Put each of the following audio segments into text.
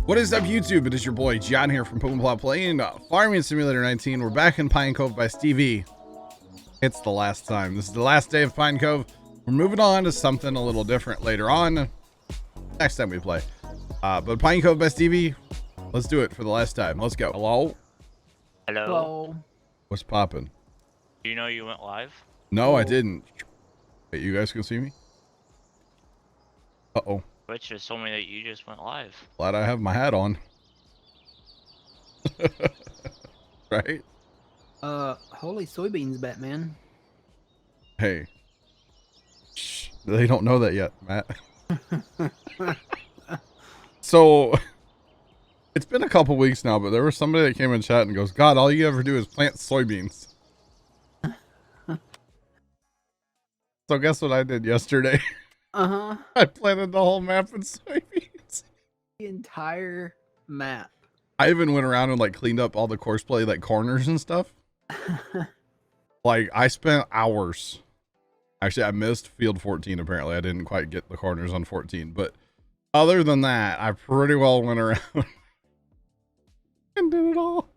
What is up, YouTube? It is your boy John here from Puma, Plow playing Farming Simulator 19. We're back in Pine Cove by Stevie. It's the last time. This is the last day of Pine Cove. We're moving on to something a little different later on. Next time we play. But Pine Cove by Stevie, let's do it for the last time. Let's go. Hello? Hello. What's poppin'? Do you know you went live? No, I didn't. Wait, you guys can see me? Uh-oh. Twitch just told me that you just went live. Glad I have my hat on. Right? Holy soybeans, Batman. Hey. Shh, they don't know that yet, Matt. So, it's been a couple weeks now, but there was somebody that came in chat and goes, God, all you ever do is plant soybeans. So guess what I did yesterday? Uh-huh. I planted the whole map in soybeans. The entire map. I even went around and like cleaned up all the course play, like corners and stuff. Like I spent hours. Actually, I missed field 14. Apparently, I didn't quite get the corners on 14. But other than that, I pretty well went around and did it all.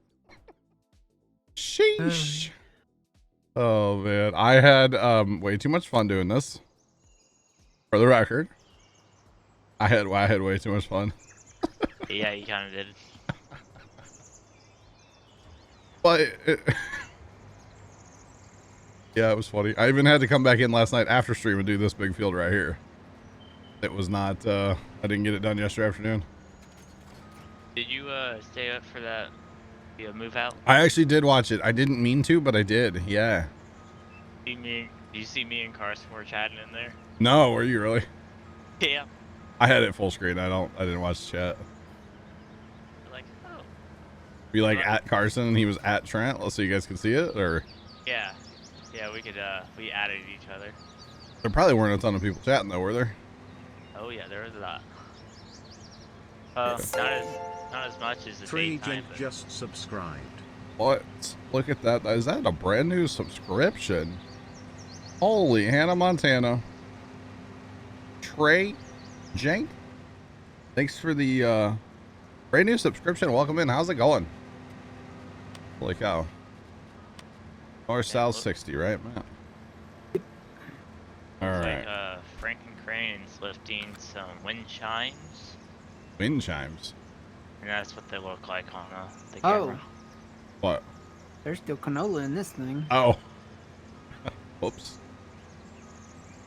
Sheesh. Oh man, I had way too much fun doing this. For the record, I had way too much fun. Yeah, you kind of did. But yeah, it was funny. I even had to come back in last night after stream and do this big field right here. It was not. I didn't get it done yesterday afternoon. Did you stay up for that move out? I actually did watch it. I didn't mean to, but I did. Yeah. Do you see me and Carson were chatting in there? No, were you really? Yeah. I had it full screen. I didn't watch the chat. Like, oh. Be like at Carson and he was at Trent. Let's so you guys can see it, or Yeah. Yeah, we could. We added each other. there probably weren't a ton of people chatting though, were there? Oh yeah, there was a lot. Not as much as the daytime. But... just subscribed. What? Look at that. Is that a brand new subscription? Holy Hannah Montana. Trey Jank, thanks for the brand new subscription. Welcome in. How's it going? Holy cow. North South 60, right, Matt? All right. Like Frank and Crane's lifting some wind chimes. Wind chimes. And that's what they look like on the Oh. camera. What? There's still canola in this thing. Oh. Whoops.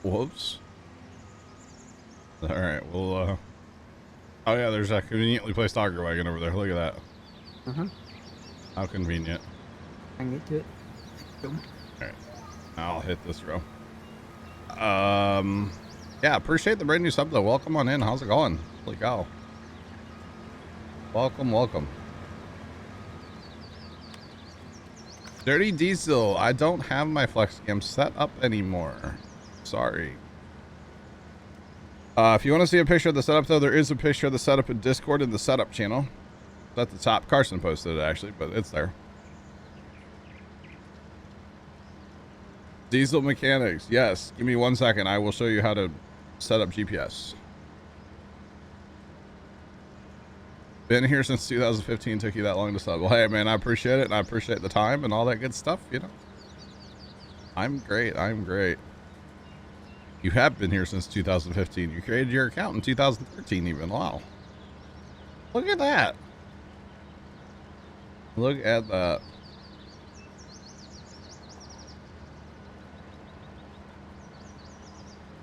Whoops. All right. Well, oh yeah, there's a conveniently placed auger wagon over there. Look at that. Uh-huh. How convenient. I can get to it. Boom. All right. I'll hit this row. Yeah, appreciate the brand new sub though. Welcome on in. How's it going? Holy cow. Welcome, welcome. Dirty Diesel, I don't have my flex cam set up anymore. Sorry. If you want to see a picture of the setup though, there is a picture of the setup in Discord in the setup channel. It's at the top. Carson posted it actually, but it's there. Diesel mechanics, yes. Give me 1 second. I will show you how to set up GPS. Been here since 2015. Took you that long to sub. Well, hey man, I appreciate it, and I appreciate the time and all that good stuff. You know, I'm great. I'm great. You have been here since 2015. You created your account in 2013 even. Wow. Look at that. Look at that.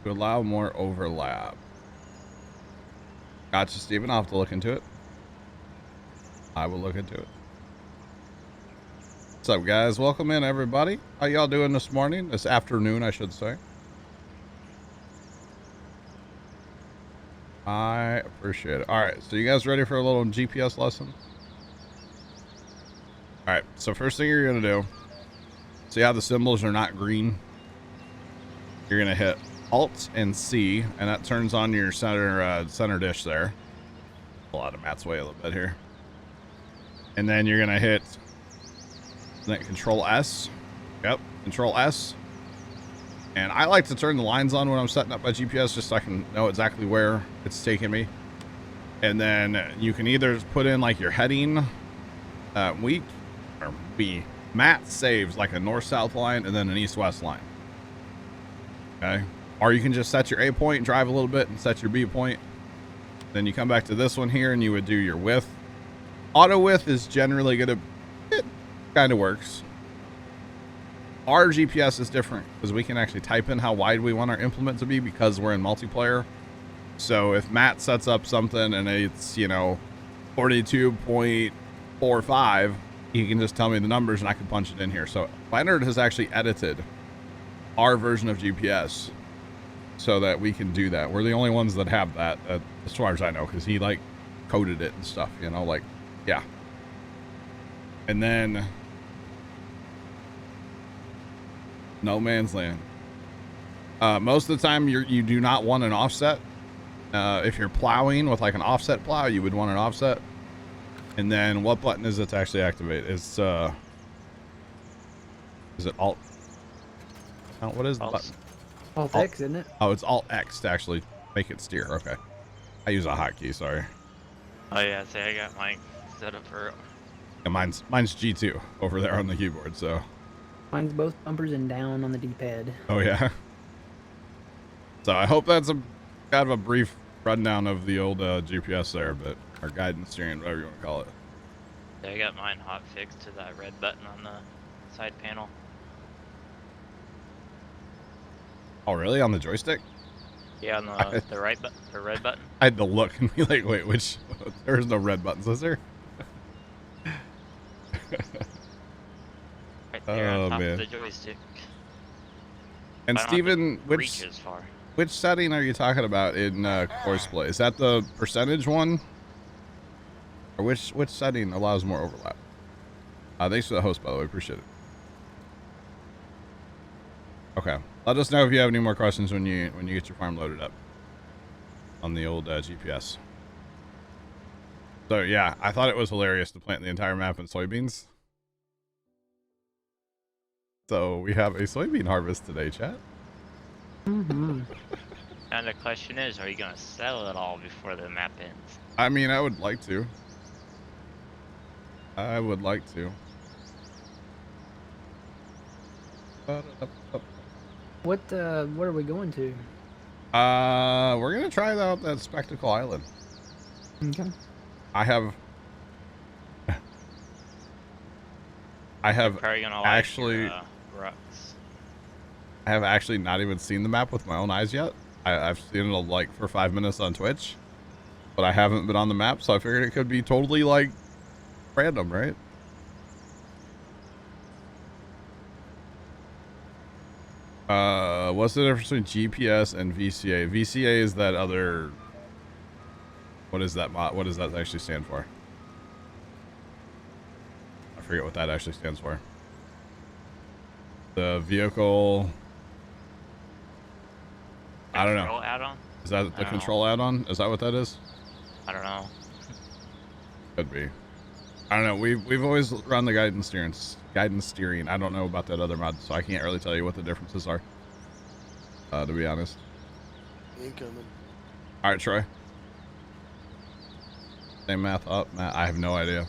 To allow more overlap. Gotcha, Steven. I'll have to look into it. I will look into it. What's up, guys? Welcome in, everybody. How y'all doing this morning? This afternoon, I should say. I appreciate it. All right, so you guys ready for a little GPS lesson? All right, so first thing you're gonna do, see how the symbols are not green? You're gonna hit Alt and C, and that turns on your center dish there. A lot of Matt's way a little bit here. And then you're gonna hit Control S. Yep, Control S. And I like to turn the lines on when I'm setting up my GPS just so I can know exactly where it's taking me. And then you can either put in like your heading. Matt saves like a north-south line and then an east-west line. Okay. Or you can just set your A point, drive a little bit, and set your B point. Then you come back to this one here and you would do your width. Auto width is generally gonna, it kind of works. Our GPS is different because we can actually type in how wide we want our implement to be because we're in multiplayer. So if Matt sets up something and it's, 42.45, he can just tell me the numbers and I can punch it in here. So Leonard has actually edited our version of GPS so that we can do that. We're the only ones that have that, as far as I know, because he like coded it and stuff, yeah. And then no man's land. Most of the time you do not want an offset. If you're plowing with like an offset plow, you would want an offset. And then what button is it to actually activate? It's is it Alt? Oh, what is the button? Alt X, isn't it? Oh, it's Alt X to actually make it steer. Okay. I use a hotkey, sorry. Oh yeah, see, I got mine set up for. Yeah, mine's G2 over there on the keyboard, so. Mine's both bumpers and down on the D-pad. Oh yeah. So I hope that's kind of a brief rundown of the old GPS there, but or guidance steering, whatever you want to call it. Yeah, I got mine hot fixed to that red button on the side panel. Oh really? On the joystick? Yeah, on the right button, the red button. I had to look and be like, wait, which? There's no red buttons, is there? Right there on top man. of the joystick. And I don't have Steven, to which reach as far. which setting are you talking about in course play? Is that the percentage one? Or which setting allows more overlap? Thanks for the host, by the way. Appreciate it. Okay. Let us know if you have any more questions when you get your farm loaded up on the old GPS. So yeah, I thought it was hilarious to plant the entire map in soybeans. So we have a soybean harvest today, chat. Mm-hmm. And the question is, are you gonna sell it all before the map ends? I mean, I would like to. I would like to. What are we going to? We're gonna try out that Spectacle Island. Okay. I have Probably gonna actually like your, rocks. I have actually not even seen the map with my own eyes yet. I've seen it like for 5 minutes on Twitch, but I haven't been on the map, so I figured it could be totally like random, right? What's the difference between GPS and VCA? VCA is that other. What is that? What does that actually stand for? I forget what that actually stands for. The vehicle. I don't know. Control add-on? Is that the control add-on? Is that what that is? I don't know. Could be. I don't know. We've always run the guidance steering. I don't know about that other mod, so I can't really tell you what the differences are. To be honest. Incoming. All right, Troy. Same math up, Matt. I have no idea.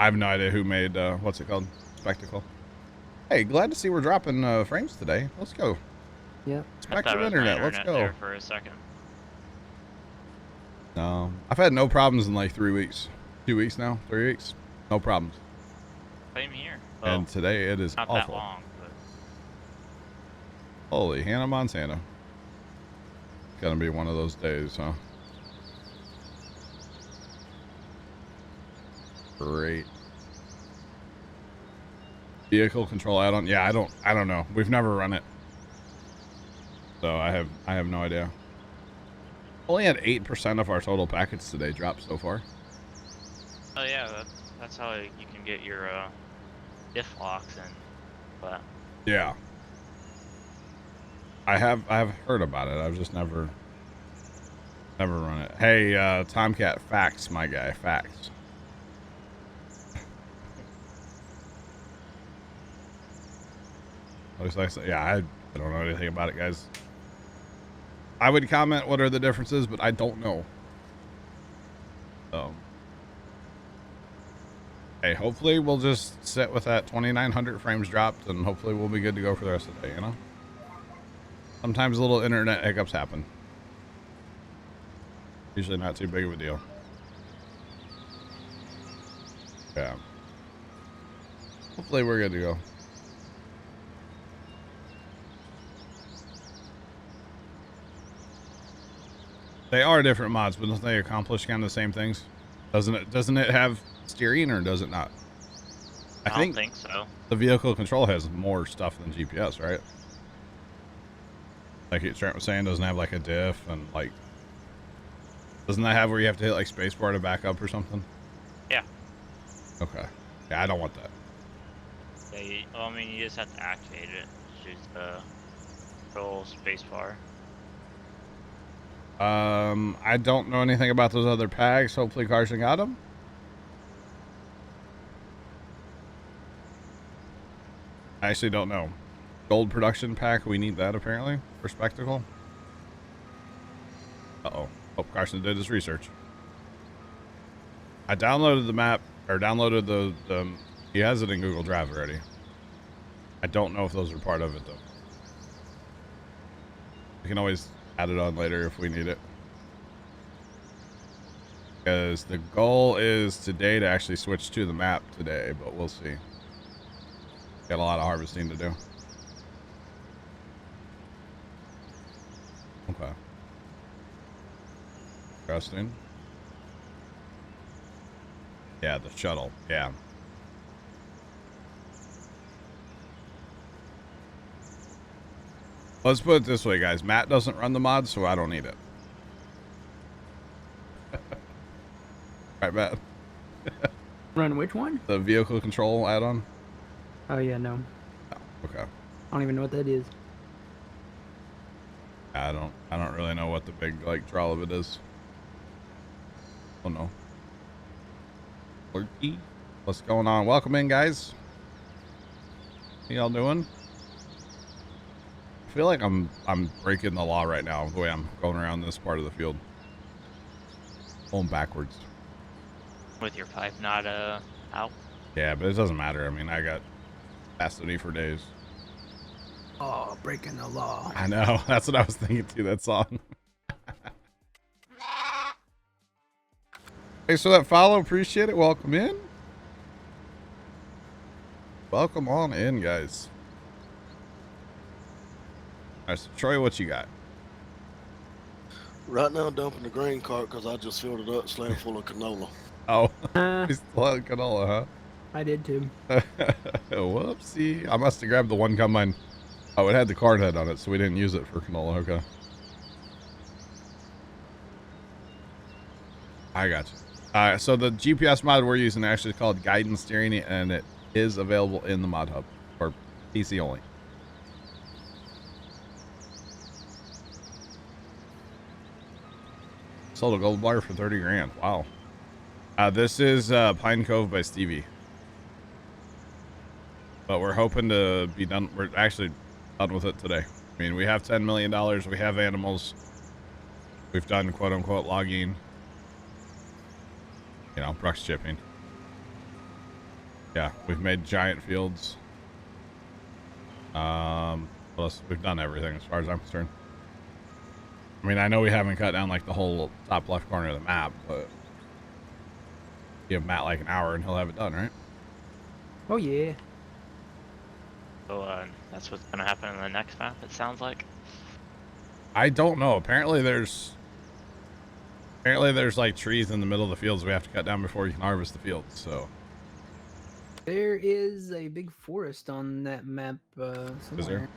I have no idea who made what's it called? Spectacle. Hey, glad to see we're dropping frames today. Let's go. Yep. Spectrum internet. Let's go. There for a second. No, I've had no problems in like 3 weeks. 2 weeks now. 3 weeks. No problems. Same here. And today it is not awful. that long, but Holy Hannah Montana. Gonna be one of those days, huh? Great. Vehicle control add-on. Yeah, I don't know. We've never run it. So I have no idea. Only had 8% of our total packets today dropped so far. oh yeah, that's how you can get your diff locks and but Yeah. I have heard about it. I've just never run it. Hey, Tomcat, facts, my guy, facts. Yeah, I don't know anything about it, guys. I would comment what are the differences, but I don't know. So, hey, hopefully we'll just sit with that 2,900 frames dropped, and hopefully we'll be good to go for the rest of the day, you know? Sometimes little internet hiccups happen. Usually not too big of a deal. Yeah. Hopefully we're good to go. They are different mods, but don't they accomplish kind of the same things? Doesn't it have steering, or does it not? I don't think so. The vehicle control has more stuff than GPS, right? Like Trent was saying, doesn't have like a diff, and like, doesn't that have where you have to hit like spacebar to back up or something? Yeah. Okay. Yeah, I don't want that. Yeah, well, I mean, you just have to activate it. Choose the control spacebar. I don't know anything about those other packs. Hopefully Carson got them. I actually don't know. Gold production pack, we need that apparently for spectacle. Uh-oh. Hope Carson did his research. I downloaded the map, or downloaded the he has it in Google Drive already. I don't know if those are part of it though. We can always add it on later if we need it. Because the goal is today to actually switch to the map today, but we'll see. Got a lot of harvesting to do. Okay. Interesting. Yeah, the shuttle. Yeah. Let's put it this way, guys. Matt doesn't run the mod, so I don't need it. Right, Matt? Run which one? The vehicle control add-on? Oh yeah, no. Oh, okay. I don't even know what that is. I don't really know what the big like draw of it is. Oh no. Lurky. What's going on? Welcome in, guys. How y'all doing? I feel like I'm breaking the law right now the way I'm going around this part of the field. Going backwards. With your pipe not out. Yeah, but it doesn't matter. I mean, I got capacity for days. Oh, breaking the law. I know. That's what I was thinking too, that song. Hey, so that follow, appreciate it. Welcome in. Welcome on in, guys. All right, so Troy, what you got? Right now, dumping the grain cart because I just filled it up, slam full of canola. Oh, he's still on canola, I did too. huh? Whoopsie. I must have grabbed the one combine. Oh, it had the card head on it, so we didn't use it for canola. Okay. I got you. All right, so the GPS mod we're using actually is called Guidance Steering, and it is available in the mod hub for PC only. Sold a gold bar for 30 grand. Wow. This is Pine Cove by Stevie. But we're hoping to be done. We're actually done with it today. I mean, we have $10 million. We have animals. We've done quote unquote logging. You know, brush chipping. Yeah, we've made giant fields. Plus, we've done everything as far as I'm concerned. I mean, I know we haven't cut down like the whole top left corner of the map, but give Matt like an hour and he'll have it done, right? Oh yeah. So that's what's gonna happen in the next map. It sounds like. I don't know. Apparently there's like trees in the middle of the fields we have to cut down before you can harvest the fields. So There is a big forest on that map somewhere. Is there?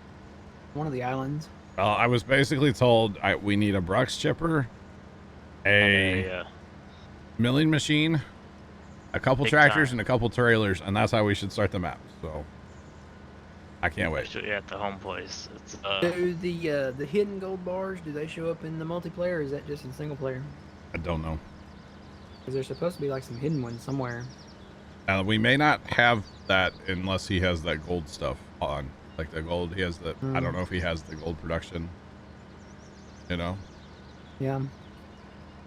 One of the islands. I was basically told we need a brush chipper, a milling machine, a couple Big tractors, time. and a couple trailers, and that's how we should start the map. So I can't wait. Actually, at the home place. It's Do the hidden gold bars, do they show up in the multiplayer, or is that just in single player? I don't know. Because there's supposed to be like some hidden ones somewhere. We may not have that unless he has that gold stuff on. Like the gold, he has the. I don't know if he has the gold production. You know. Yeah.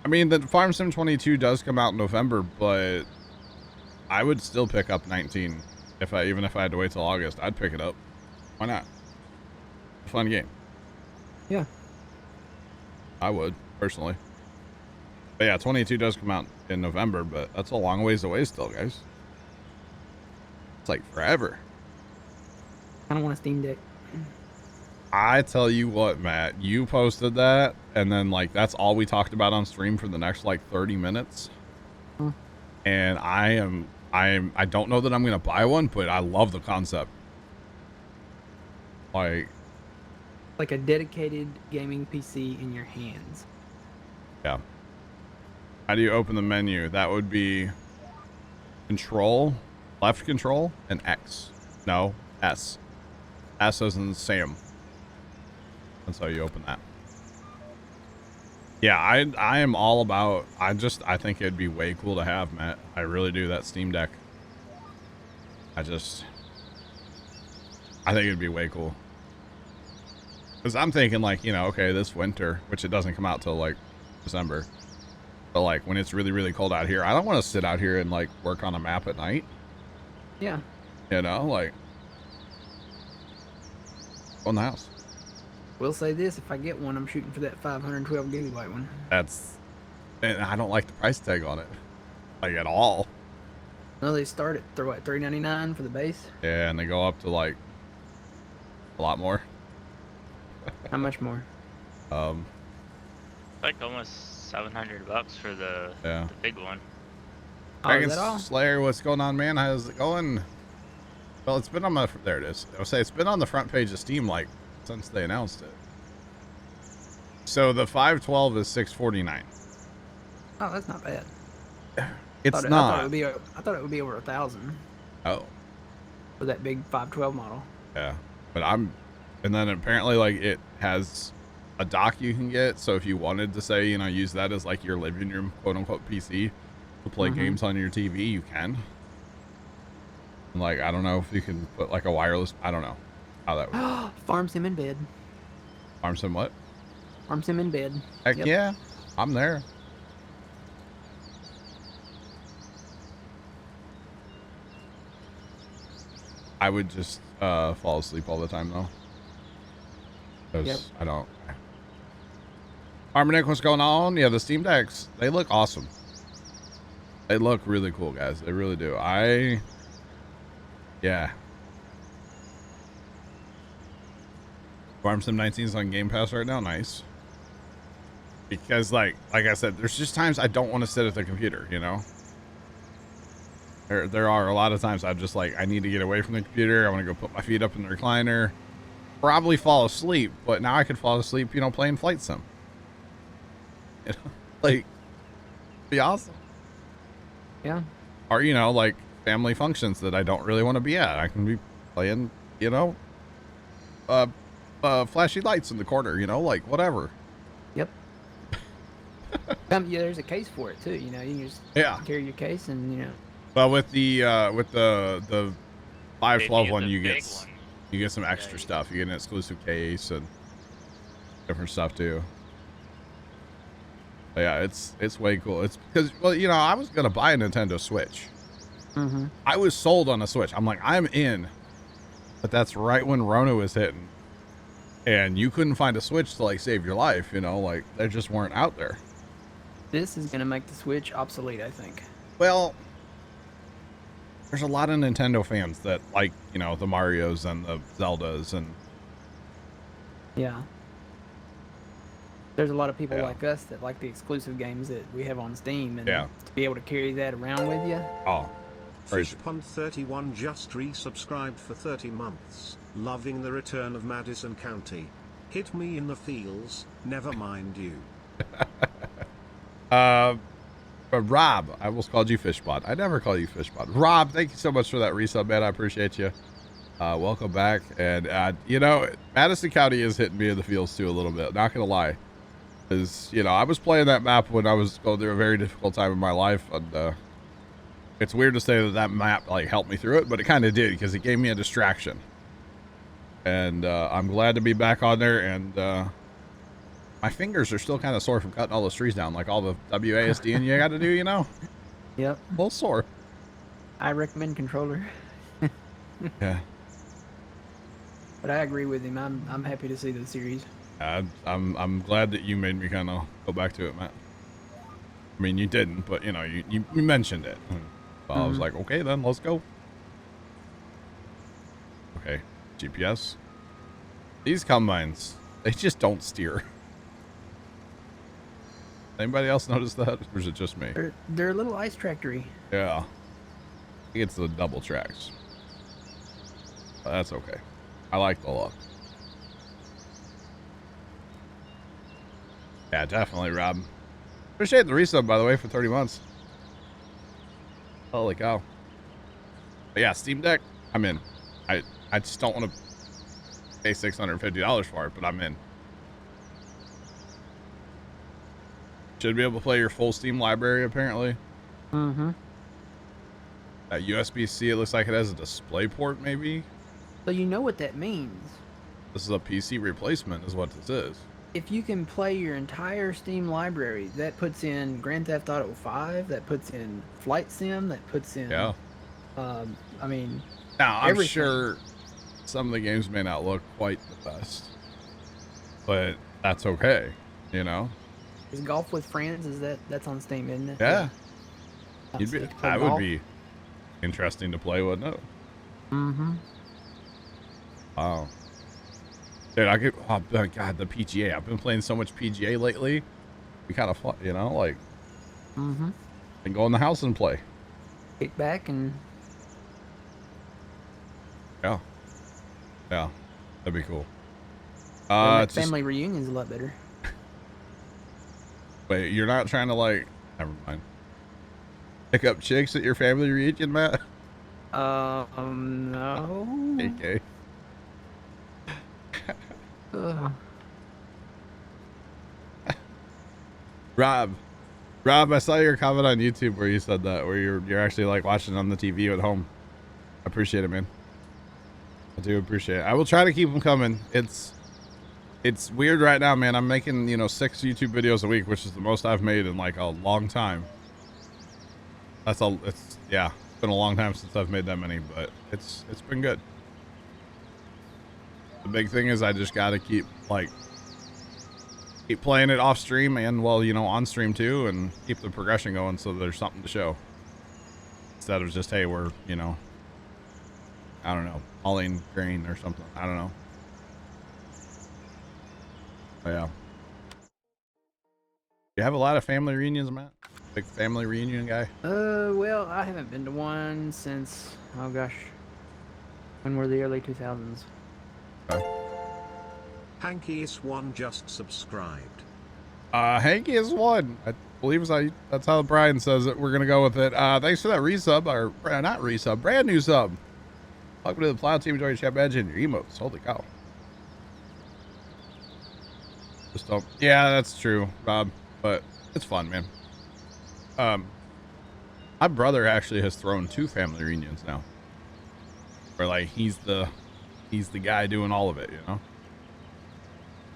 I mean, the Farm Sim 22 does come out in November, but I would still pick up 19 even if I had to wait till August. I'd pick it up. Why not? Fun game. Yeah. I would personally. But yeah, 22 does come out in November, but that's a long ways away still, guys. It's like forever. I don't want a Steam Deck. I tell you what, Matt, you posted that, and then like that's all we talked about on stream for the next like 30 minutes. And I don't know that I'm gonna buy one, but I love the concept. Like a dedicated gaming PC in your hands. Yeah. How do you open the menu? That would be control, left control, and X. No, S. S as in Sam. That's how you open that. Yeah, I am all about, I think it'd be way cool to have, Matt. I really do, that Steam Deck. I think it'd be way cool. Because I'm thinking like, you know, okay, this winter, which it doesn't come out till like December. But like when it's really, really cold out here, I don't want to sit out here and like work on a map at night. Yeah. You know, like go in the house. We'll say this, if I get one, I'm shooting for that 512 gigabyte one. And I don't like the price tag on it. Like at all. No, they start at $399 for the base. Yeah, and they go up to like a lot more. How much more? Like almost $700 for the big one. Oh, Dragon is that all? Slayer, what's going on, man? How's it going? Well, it's been on my, there it is. I'll say it's been on the front page of Steam like since they announced it. So the 512 is $649. Oh, that's not bad. It's not. I thought it would be over 1,000 Oh. for that big 512 model. Yeah, but and then apparently like it has a dock you can get. So if you wanted to say, you know, use that as like your living room, quote unquote PC to play games on your TV, you can. And like, I don't know if you can put like a wireless, I don't know how that works. Farm sim in bed. Farm sim what? Farm sim in bed. Heck Yep. yeah, I'm there. I would just fall asleep all the time though. Because I don't. Armanick, what's going on? Yeah, the Steam Decks, they look awesome. They look really cool, guys. They really do. Yeah. Farm Sim 19 is on Game Pass right now. Nice. Because like I said, there's just times I don't want to sit at the computer, you know? There are a lot of times I'm just like, I need to get away from the computer. I want to go put my feet up in the recliner. Probably fall asleep, but now I could fall asleep, you know, playing Flight Sim. You know? Like, be awesome. Yeah. Or, you know, like family functions that I don't really want to be at. I can be playing, you know, flashy lights in the corner, you know, like whatever. Yep. Yeah, there's a case for it too. You know, you can just carry your case and, you know. Well, with the 512 one, you get some extra Yeah, stuff. You get an exclusive case and different stuff too. But yeah, it's way cool. It's because, well, you know, I was gonna buy a Nintendo Switch. I was sold on a Switch. I'm like, I'm in. But that's right when Rona was hitting, and you couldn't find a Switch to like save your life. You know, like they just weren't out there. This is gonna make the Switch obsolete, I think. Well, there's a lot of Nintendo fans that like, you know, the Marios and the Zeldas and. Yeah. There's a lot of people like us that like the exclusive games that we have on Steam, and to be able to carry that around with you. Oh. Fishpond31 just resubscribed for 30 months. Loving the return of Madison County. Hit me in the feels, never mind you. Rob, I almost called you Fishpond. I never call you Fishpond. Rob, thank you so much for that resub, man. I appreciate you. Welcome back. And, you know, Madison County is hitting me in the feels too a little bit. Not going to lie. Because, you know, I was playing that map when I was going through a very difficult time in my life. And it's weird to say that map, like, helped me through it. But it kind of did, because it gave me a distraction. And I'm glad to be back on there. And my fingers are still kind of sore from cutting all those trees down, like all the WASD and you got to do, you know? Yep. A little sore. I recommend controller. Yeah. But I agree with him. I'm happy to see the series. I'm glad that you made me kind of go back to it, Matt. I mean, you didn't, but you know, you mentioned it. So I was like, okay, then let's go. Okay, GPS. These combines, they just don't steer. Anybody else notice that, or is it just me? They're a little ice tractory. Yeah. It's the double tracks. But that's okay. I like the look. Yeah, definitely, Rob. Appreciate the resub, by the way, for 30 months. Holy cow. But yeah, Steam Deck, I'm in. I just don't want to pay $650 for it, but I'm in. Should be able to play your full Steam library, apparently. Mm-hmm. That USB-C, it looks like it has a display port, maybe? So you know what that means. This is a PC replacement, is what this is. If you can play your entire Steam library, that puts in Grand Theft Auto 5, that puts in Flight Sim, that puts in... Yeah. I mean... Now, I'm everything. sure some of the games may not look quite the best, but that's okay, you know? Is Golf with Friends, that's on Steam, isn't it? Yeah. Play That would golf. be interesting to play, wouldn't it? Mm-hmm. Wow. Dude, oh God, the PGA. I've been playing so much PGA lately. We kind of fun, you know, like, and go in the house and play. Kick back and... Yeah. Yeah. That'd be cool. family reunion's a lot better. Wait, you're not trying to, like, never mind. Pick up chicks at your family reunion, Matt? No. Okay. Rob, I saw your comment on YouTube where you said that, where you're actually like watching on the TV at home. I appreciate it, man. I do appreciate it. I will try to keep them coming. It's weird right now, man. I'm making, 6 YouTube videos a week, which is the most I've made in like a long time. It's been a long time since I've made that many, but it's been good. The big thing is I just got to keep playing it off stream and on stream too, and keep the progression going so there's something to show. Instead of just, hey, we're, I don't know, hauling grain or something. I don't know. But yeah. You have a lot of family reunions, Matt? Big family reunion guy? Well, I haven't been to one since, oh gosh, when were the early 2000s? Hanky is one just subscribed. Hanky is one. I believe that's how Brian says it. We're gonna go with it. Thanks for that resub, or not resub, brand new sub. Welcome to the Plow team. Enjoy your chat badge and your emotes. Holy cow. Just don't. Yeah, that's true, Bob. But it's fun, man. My brother actually has thrown 2 family reunions now. Where like he's the guy doing all of it,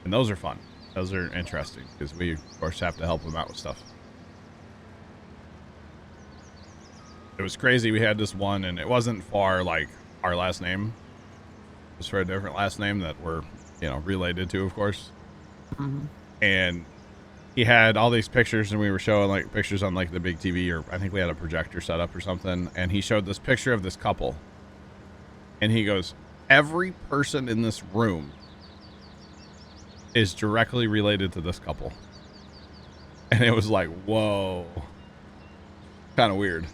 And those are fun. Those are interesting because we, of course, have to help him out with stuff. It was crazy. We had this one, and it wasn't for like our last name. It was for a different last name that we're, related to, of course. And he had all these pictures, and we were showing like pictures on like the big TV, or I think we had a projector set up or something. And he showed this picture of this couple, and he goes, "Every person in this room is directly related to this couple." And it was like, whoa. Kind of weird.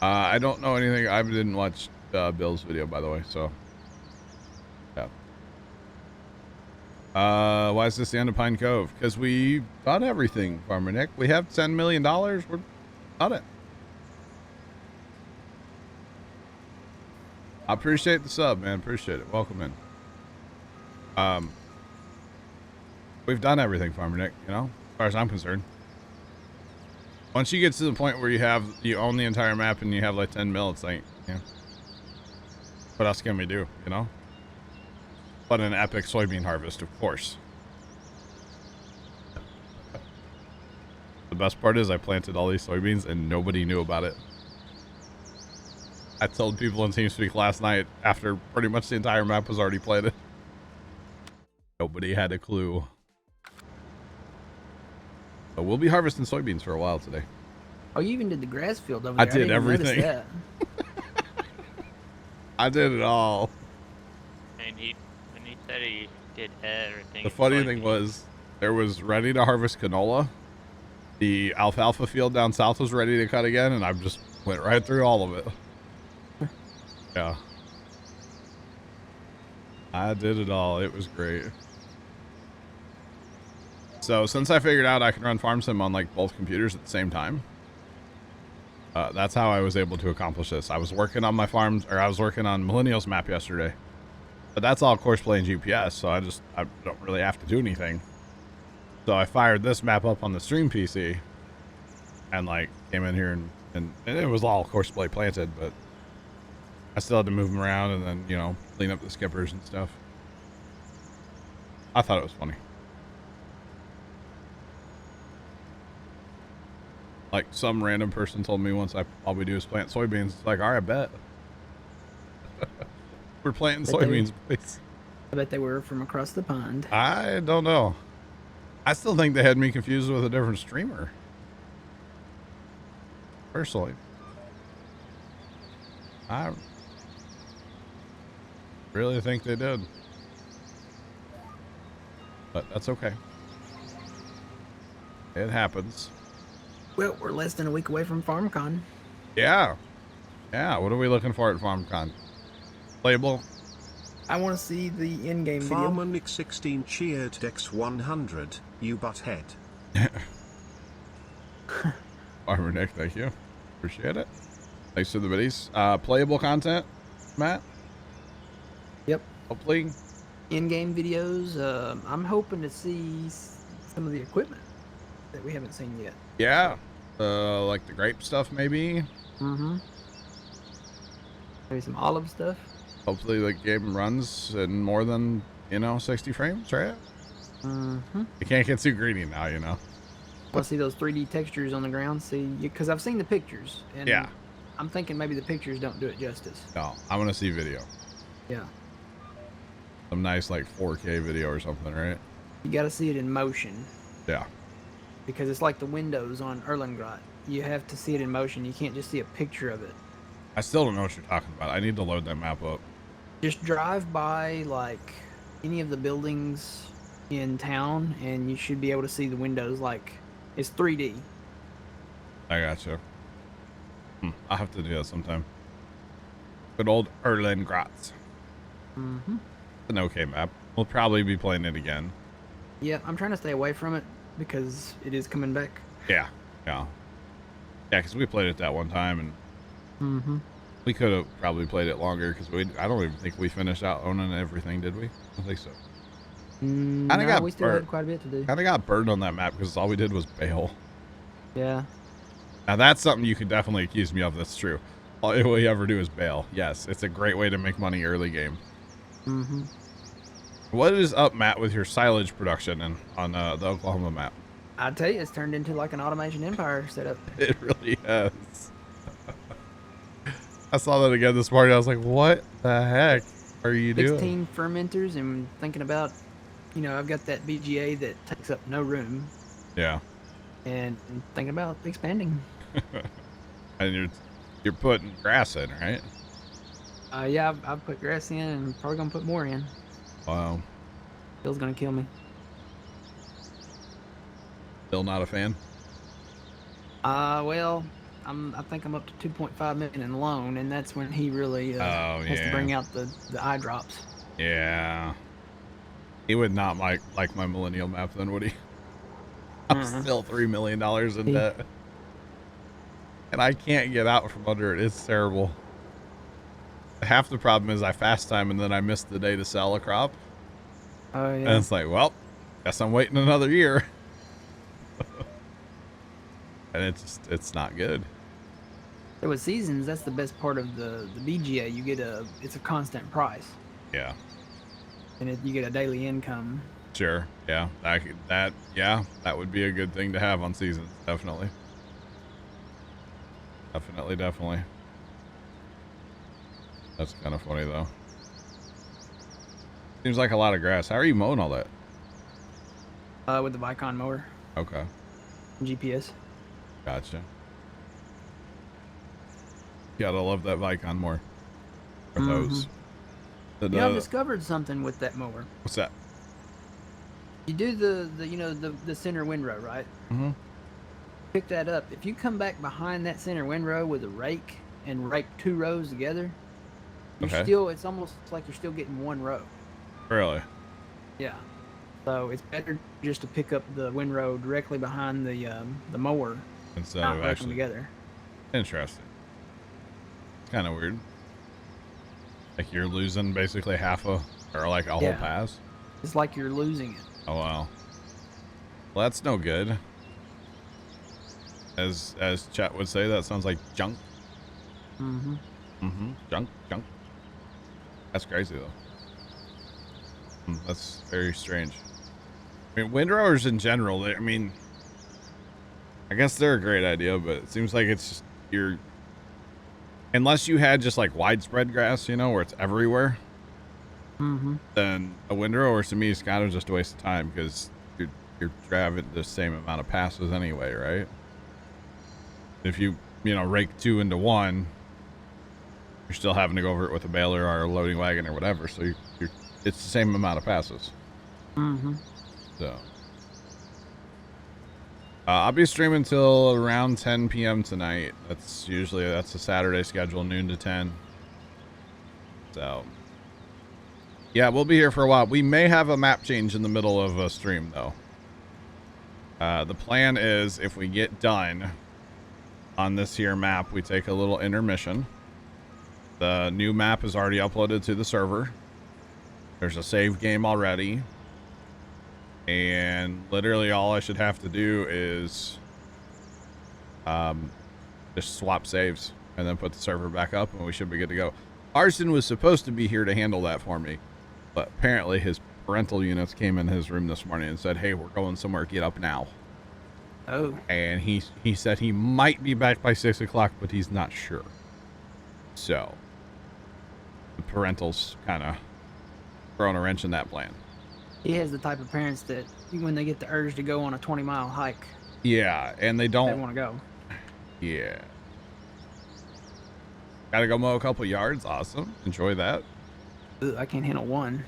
I don't know anything. I didn't watch Bill's video, by the way, so yeah. Why is this the end of Pine Cove? Because we've done everything, Farmer Nick. We have $10 million. We're on it. I appreciate the sub, man. Appreciate it. Welcome in. We've done everything, Farmer Nick, as far as I'm concerned. Once you get to the point where you own the entire map and you have like 10 mil, it's like, yeah, what else can we do, you know? But an epic soybean harvest, of course. The best part is I planted all these soybeans and nobody knew about it. I told people in TeamSpeak last night after pretty much the entire map was already planted. Nobody had a clue. But we'll be harvesting soybeans for a while today. Oh, you even did the grass field over I there. did didn't notice everything. that. I did it all. And when he said he did everything. The funny thing was, there was ready to harvest canola. The alfalfa field down south was ready to cut again, and I just went right through all of it. Yeah. I did it all. It was great. So since I figured out I can run farm sim on like both computers at the same time, that's how I was able to accomplish this. I was working on my farms, or I was working on Millennials map yesterday, but that's all course play and GPS. So I don't really have to do anything. So I fired this map up on the stream PC and like came in here and it was all course play planted, but I still had to move them around and then, you know, clean up the skippers and stuff. I thought it was funny. Like some random person told me once, all we do is plant soybeans. It's like, all right, I bet. We're planting soybeans, please. I bet they were from across the pond. I don't know. I still think they had me confused with a different streamer. Personally. I really think they did. But that's okay. It happens. Well, we're less than a week away from FarmCon. Yeah. Yeah, what are we looking for at FarmCon? Playable? I want to see the in-game video. Farmer Nick 16 cheered Dex 100, you butthead. Farmer Nick, thank you. Appreciate it. Thanks for the biddies. Playable content, Matt? Yep. Hopefully. In-game videos. I'm hoping to see some of the equipment that we haven't seen yet. Yeah. Like the grape stuff, maybe. Mm-hmm. Maybe some olive stuff. Hopefully the game runs in more than, 60 frames, right? Mm-hmm. You can't get too greedy now, Want to see those 3D textures on the ground? See, because I've seen the pictures, and yeah. I'm thinking maybe the pictures don't do it justice. No, I want to see video. Yeah. Some nice like 4K video or something, right? You got to see it in motion. Yeah. Because it's like the windows on Erlengrot. You have to see it in motion. You can't just see a picture of it. I still don't know what you're talking about. I need to load that map up. Just drive by like any of the buildings in town, and you should be able to see the windows. Like it's 3D. I gotcha. I'll have to do that sometime. Good old Erlengrot. Mm-hmm. An okay map. We'll probably be playing it again. Yeah, I'm trying to stay away from it because it is coming back. Yeah. Yeah, because we played it that one time, and we could have probably played it longer because I don't even think we finished out owning everything, did we? I don't think so. No, we still had quite a bit to do. Kind of got burned on that map because all we did was bail. Yeah. Now that's something you could definitely accuse me of. That's true. All we ever do is bail. Yes, it's a great way to make money early game. Mm-hmm. What is up, Matt, with your silage production on the Oklahoma map? I tell you, it's turned into like an automation empire setup. It really has. I saw that again this morning. I was like, what the heck are you doing? 16 fermenters, and thinking about, I've got that BGA that takes up no room. Yeah. And thinking about expanding. And you're putting grass in, right? Yeah, I've put grass in and probably going to put more in. Wow. Bill's going to kill me. Still not a fan? Well, I think I'm up to 2.5 million in loan, and that's when he really has to bring out the eye drops. Yeah. He would not like my millennial map then, would he? I'm still $3 million in debt. And I can't get out from under it. It's terrible. Half the problem is I fast time and then I miss the day to sell a crop. Oh, yeah. And it's like, well, guess I'm waiting another year. and it's not good. So with seasons, that's the best part of the BGA. You get it's a constant price. Yeah. And you get a daily income. Sure. Yeah. That would be a good thing to have on seasons. Definitely. Definitely. That's kind of funny though. Seems like a lot of grass. How are you mowing all that? With the Vicon mower. Okay. GPS. Gotcha. Gotta love that Vicon more. Or those. I've discovered something with that mower. What's that? You do the center windrow, right? Mm-hmm. Pick that up. If you come back behind that center windrow with a rake and rake 2 rows together, it's almost like you're still getting 1 row. Really? Yeah. So it's better just to pick up the windrow directly behind the mower instead not of raking actually together. Interesting. Kind of weird. Like you're losing basically a whole pass. It's like you're losing it. Oh wow. Well, that's no good. As chat would say, that sounds like junk. Junk. That's crazy though. That's very strange. I mean, windrowers in general, I guess they're a great idea, but it seems like it's just unless you had just like widespread grass, where it's everywhere, then a windrower to me is kind of just a waste of time because you're driving the same amount of passes anyway, right? If you rake 2 into 1, you're still having to go over it with a baler or a loading wagon or whatever, so it's the same amount of passes. So I'll be streaming till around 10 p.m. tonight. That's a Saturday schedule, noon to 10. So yeah, we'll be here for a while. We may have a map change in the middle of a stream though. The plan is if we get done on this here map, we take a little intermission. The new map is already uploaded to the server. There's a save game already. And literally all I should have to do is just swap saves and then put the server back up and we should be good to go. Arson was supposed to be here to handle that for me, but apparently his parental units came in his room this morning and said, hey, we're going somewhere, get up now. Oh. And he said he might be back by 6 o'clock, but he's not sure. So the parental's kind of throwing a wrench in that plan. He has the type of parents that when they get the urge to go on a 20-mile hike, yeah, and they don't want to go. Yeah. Gotta go mow a couple yards. Awesome. Enjoy that. Ugh, I can't handle 1.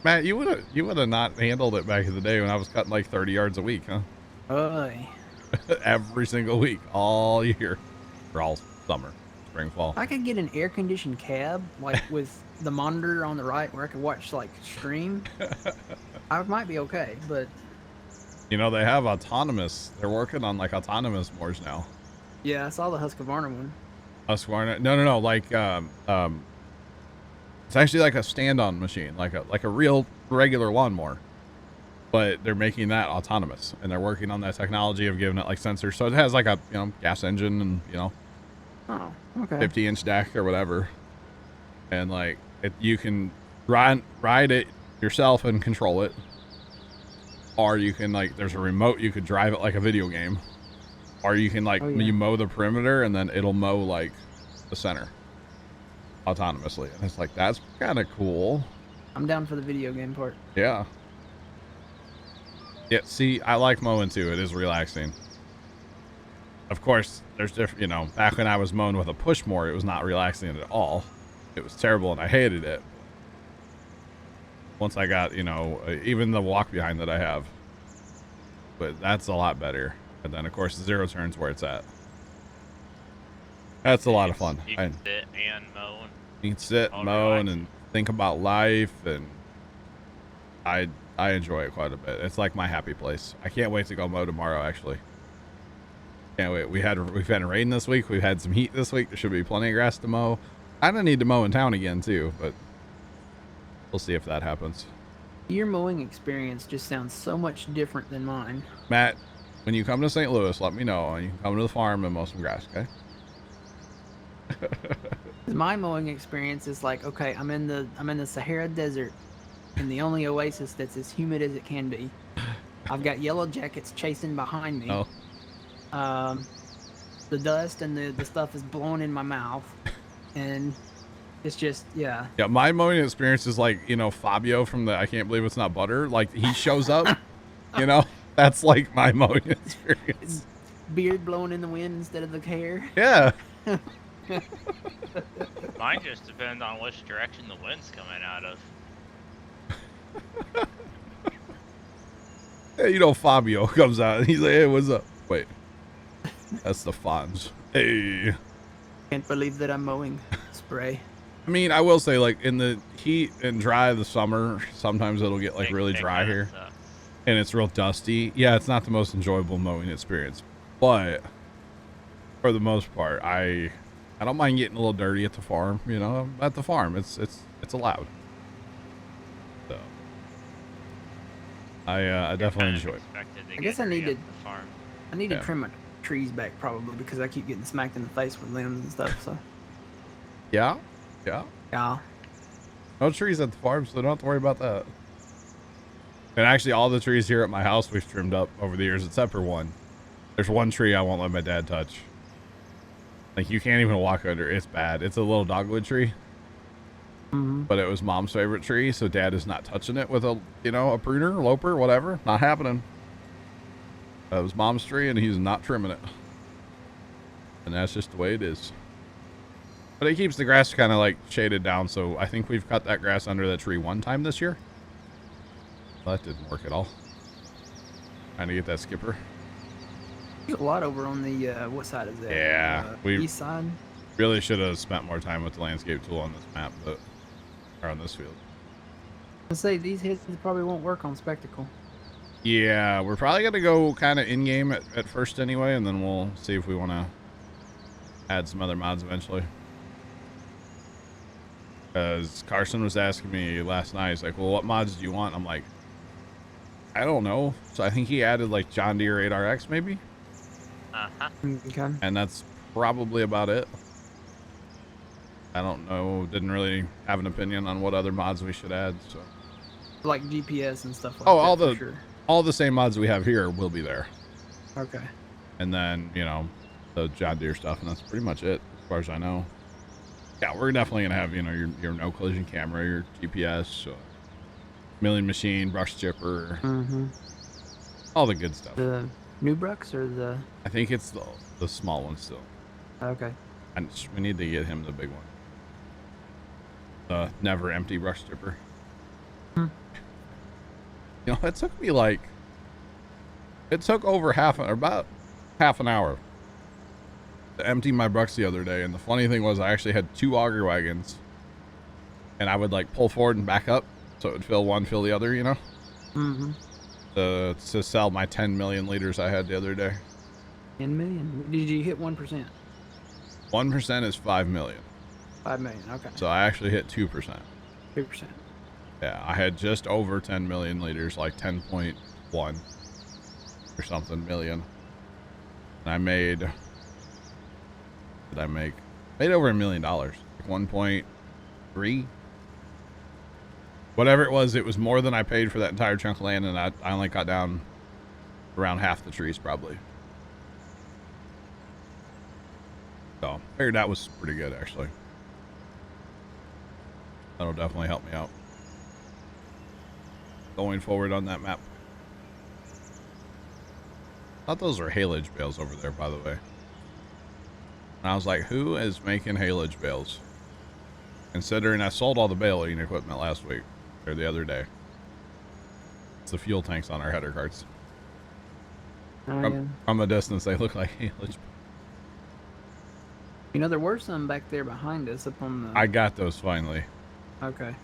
Matt, you would have not handled it back in the day when I was cutting like 30 yards a week, huh? Every single week, all year, or all summer, spring, fall. I could get an air-conditioned cab, like with the monitor on the right, where I could watch like stream. I might be okay, but they have autonomous. They're working on like autonomous mowers now. Yeah, I saw the Husqvarna one. Husqvarna? No. Like it's actually like a stand-on machine, like a real regular lawnmower, but they're making that autonomous, and they're working on that technology of giving it like sensors, so it has like a gas engine and Oh, okay. 50-inch deck or whatever, and like you can ride it yourself and control it, or you can there's a remote, you could drive it like a video game, or you can you mow the perimeter and then it'll mow like the center autonomously, and it's like, that's kind of cool. I'm down for the video game part. Yeah, see, I like mowing too. It is relaxing. Of course, there's different, back when I was mowing with a push mower, it was not relaxing at all. It was terrible and I hated it. Once I got, even the walk behind that I have, but that's a lot better. And then of course the zero turns where it's at. That's a lot of fun. You can sit and mow. You can sit, mow, and think about life, and I enjoy it quite a bit. It's like my happy place. I can't wait to go mow tomorrow, actually. Can't wait. We've had rain this week. We've had some heat this week. There should be plenty of grass to mow. I don't need to mow in town again too, but we'll see if that happens. Your mowing experience just sounds so much different than mine. Matt, when you come to St. Louis, let me know, and you can come to the farm and mow some grass, okay? My mowing experience is like, okay, I'm in the Sahara Desert, in the only oasis that's as humid as it can be. I've got yellow jackets chasing behind me. Oh. The dust and the stuff is blowing in my mouth, and it's just, yeah. Yeah, my mowing experience is like, you know, Fabio from the I Can't Believe It's Not Butter. Like, he shows up, you know? That's like my mowing experience. Beard blowing in the wind instead of the hair. Yeah. Mine just depends on which direction the wind's coming out of. Yeah, you know, Fabio comes out and he's like, hey, what's up? Wait. That's the Fonz. Hey. Can't believe that I'm mowing spray. I mean, I will say, like, in the heat and dry of the summer, sometimes it'll get, like, really dry here. And it's real dusty. Yeah, it's not the most enjoyable mowing experience. But, for the most part, I don't mind getting a little dirty at the farm, you know? At the farm, it's allowed. So, I definitely enjoy it. I guess I need to trim my trees back, probably, because I keep getting smacked in the face with limbs and stuff, so. Yeah? Yeah? Yeah. No trees at the farm, so don't have to worry about that. And actually, all the trees here at my house we've trimmed up over the years, except for one. There's one tree I won't let my dad touch. Like, you can't even walk under it. It's bad. It's a little dogwood tree. Mm-hmm. But it was mom's favorite tree, so dad is not touching it with a, you know, a pruner, loper, whatever. Not happening. That was mom's tree, and he's not trimming it. And that's just the way it is. But it keeps the grass kind of, like, shaded down, so I think we've cut that grass under that tree one time this year. Well, that didn't work at all. Trying to get that skipper. There's a lot over on the, what side is that? Yeah. We east side? really should have spent more time with the landscape tool on this map, but, or on this field. I say these hits probably won't work on Spectacle. Yeah, we're probably going to go kind of in-game at first anyway, and then we'll see if we want to add some other mods eventually. Because Carson was asking me last night, he's like, well, what mods do you want? I'm like, I don't know. So I think he added, like, John Deere 8RX maybe? Uh-huh. Okay. And that's probably about it. I don't know. Didn't really have an opinion on what other mods we should add, so. Like GPS and stuff like oh, that. all the same mods we have here will be there. Okay. And then, you know, the John Deere stuff, and that's pretty much it as far as I know. Yeah, we're definitely gonna have, you know, your no collision camera, your GPS, milling machine, brush chipper, all the good stuff. The new Brooks or the? I think it's the small one still. Okay. And we need to get him the big one. The never empty brush chipper. You know, it took me like, it took over about half an hour to empty my brucks the other day. And the funny thing was I actually had 2 auger wagons, and I would like pull forward and back up so it would fill one, fill the other, you know, to sell my 10 million liters I had the other day. 10 million? Did you hit 1%? 1% is 5 million. 5 million, okay. So I actually hit 2%. 2%. Yeah, I had just over 10 million liters, like 10.1 or something million. And I made, made over $1 million, like 1.3. Whatever it was more than I paid for that entire chunk of land, and I only cut down around half the trees probably. So I figured that was pretty good, actually. That'll definitely help me out going forward on that map. I thought those were haylage bales over there, by the way. And I was like, who is making haylage bales? Considering I sold all the baling equipment last week, or the other day. It's the fuel tanks on our header carts. From a distance, they look like haylage. You know, there were some back there behind us up on the... I got those finally. Okay.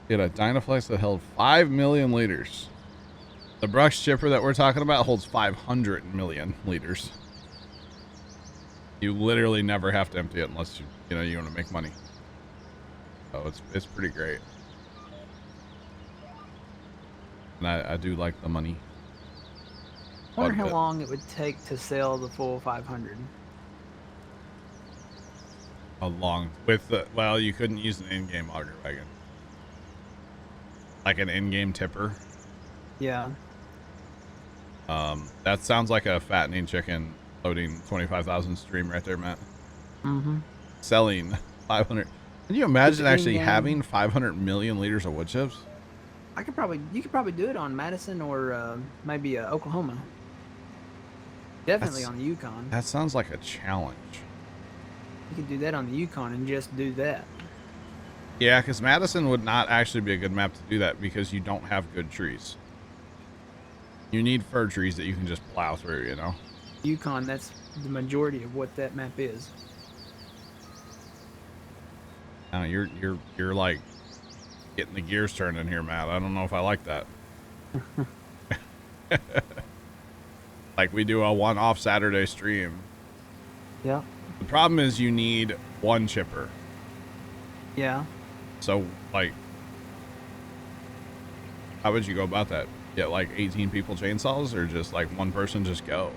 Get a Dynaflex that held 5 million liters. The brush chipper that we're talking about holds 500 million liters. You literally never have to empty it unless you know you want to make money. So it's pretty great. And I do like the money. I wonder Quite a how bit. long it would take to sell the full 500. Along with the, well, you couldn't use an in-game auger wagon. Like an in-game tipper. Yeah. That sounds like a fattening chicken loading 25,000 stream right there, Matt. Mm-hmm. Selling 500. Can you imagine It's actually in-game. having 500 million liters of wood chips? You could probably do it on Madison or maybe Oklahoma. Definitely That's- on the Yukon. That sounds like a challenge. You could do that on the Yukon and just do that. Yeah, because Madison would not actually be a good map to do that because you don't have good trees. You need fir trees that you can just plow through, you know? Yukon, that's the majority of what that map is. I don't know, you're like getting the gears turning here, Matt. I don't know if I like that. Like we do a one-off Saturday stream. Yeah. The problem is you need one chipper. Yeah. So, like, how would you go about that? Get like 18 people chainsaws or just like one person just go?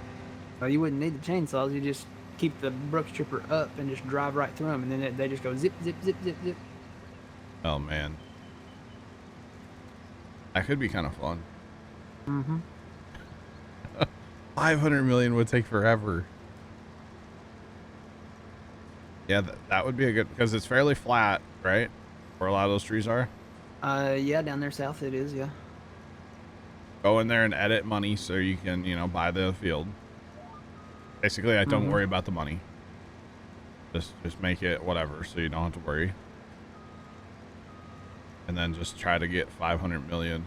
Well, you wouldn't need the chainsaws. You just keep the Brooks chipper up and just drive right through them, and then they just go zip, zip, zip, zip, zip. Oh, man. That could be kind of fun. Mm-hmm. 500 million would take forever. Yeah, that would be a good, because it's fairly flat, right? Where a lot of those trees are. Yeah, down there south it is, yeah. Go in there and edit money so you can, you know, buy the field. Basically, I don't worry about the money. Just make it whatever so you don't have to worry. And then just try to get 500 million.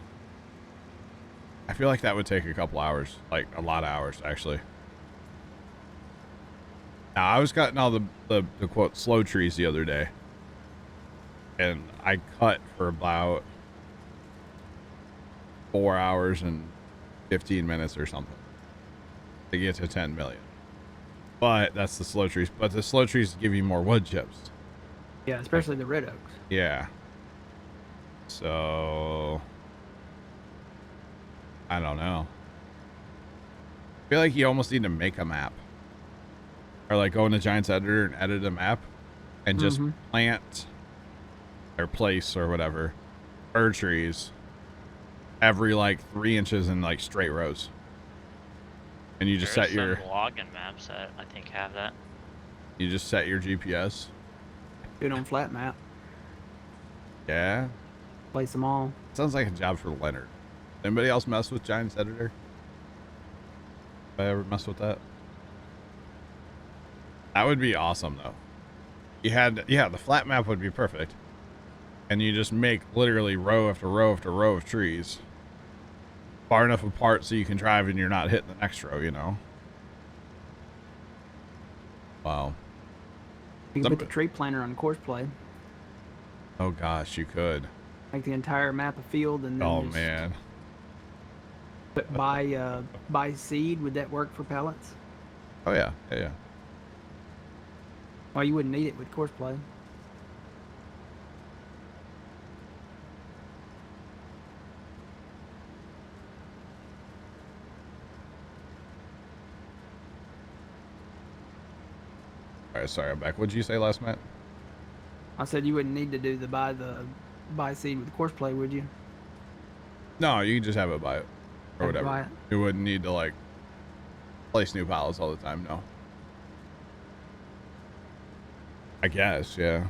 I feel like that would take a couple hours, like a lot of hours, actually. Now, I was cutting all the quote slow trees the other day. And I cut for about 4 hours and 15 minutes or something to get to 10 million. But that's the slow trees. But the slow trees give you more wood chips. Yeah, especially the red oaks. Yeah. So I don't know. I feel like you almost need to make a map. Or like go into Giants Editor and edit a map and just plant or place or whatever fir trees every like 3 inches in like straight rows. And you just set your login maps that I think have that. you just set your GPS. Do it on flat map. Yeah. Place them all. Sounds like a job for Leonard. Anybody else mess with Giants Editor? Have I ever messed with that? That would be awesome though. You had, yeah, the flat map would be perfect. And you just make literally row after row after row of trees. Far enough apart so you can drive and you're not hitting the next row, you know? Wow. You can put the tree planter on course play. Oh gosh, you could. Make the entire map a field and then Oh just man. put buy seed. Would that work for pallets? Oh yeah, yeah. Well, you wouldn't need it with course play. Alright, sorry, I'm back. What'd you say last, Matt? I said you wouldn't need to do the buy seed with course play, would you? No, you can just have it by it. Or Have it whatever. buy it. You wouldn't need to like place new pallets all the time, no. I guess, yeah.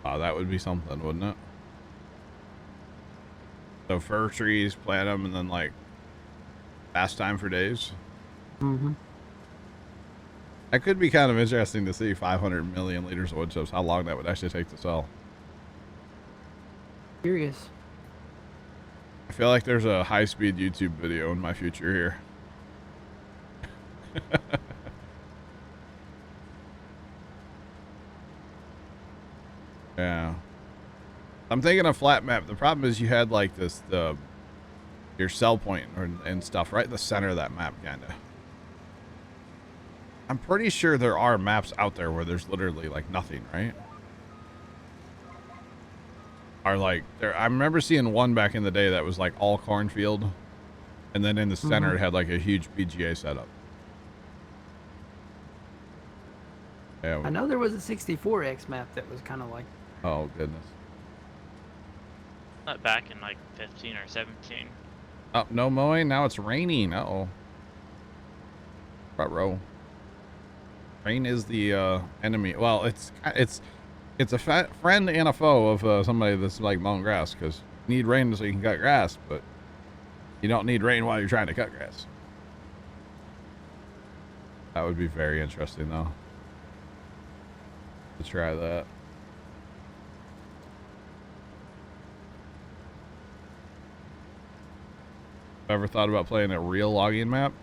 Oh, that would be something, wouldn't it? So fir trees, plant them, and then like fast time for days. Mm-hmm. That could be kind of interesting to see 500 million liters of wood chips, how long that would actually take to sell. Curious. I feel like there's a high-speed YouTube video in my future here. Yeah. I'm thinking a flat map. The problem is you had like this, your sell point and stuff right in the center of that map, kind of. I'm pretty sure there are maps out there where there's literally like nothing, right? are like, I remember seeing one back in the day that was like all cornfield, and then in the center it had like a huge PGA setup. Yeah. I know there was a 64X map that was kind of like. Oh goodness. Not back in like 15 or 17. Oh, no mowing. Now it's raining. Uh-oh. Front row. Rain is the enemy. Well, it's a friend and a foe of somebody that's like mowing grass, because you need rain so you can cut grass, but you don't need rain while you're trying to cut grass. That would be very interesting, though, to try that. Ever thought about playing a real logging map?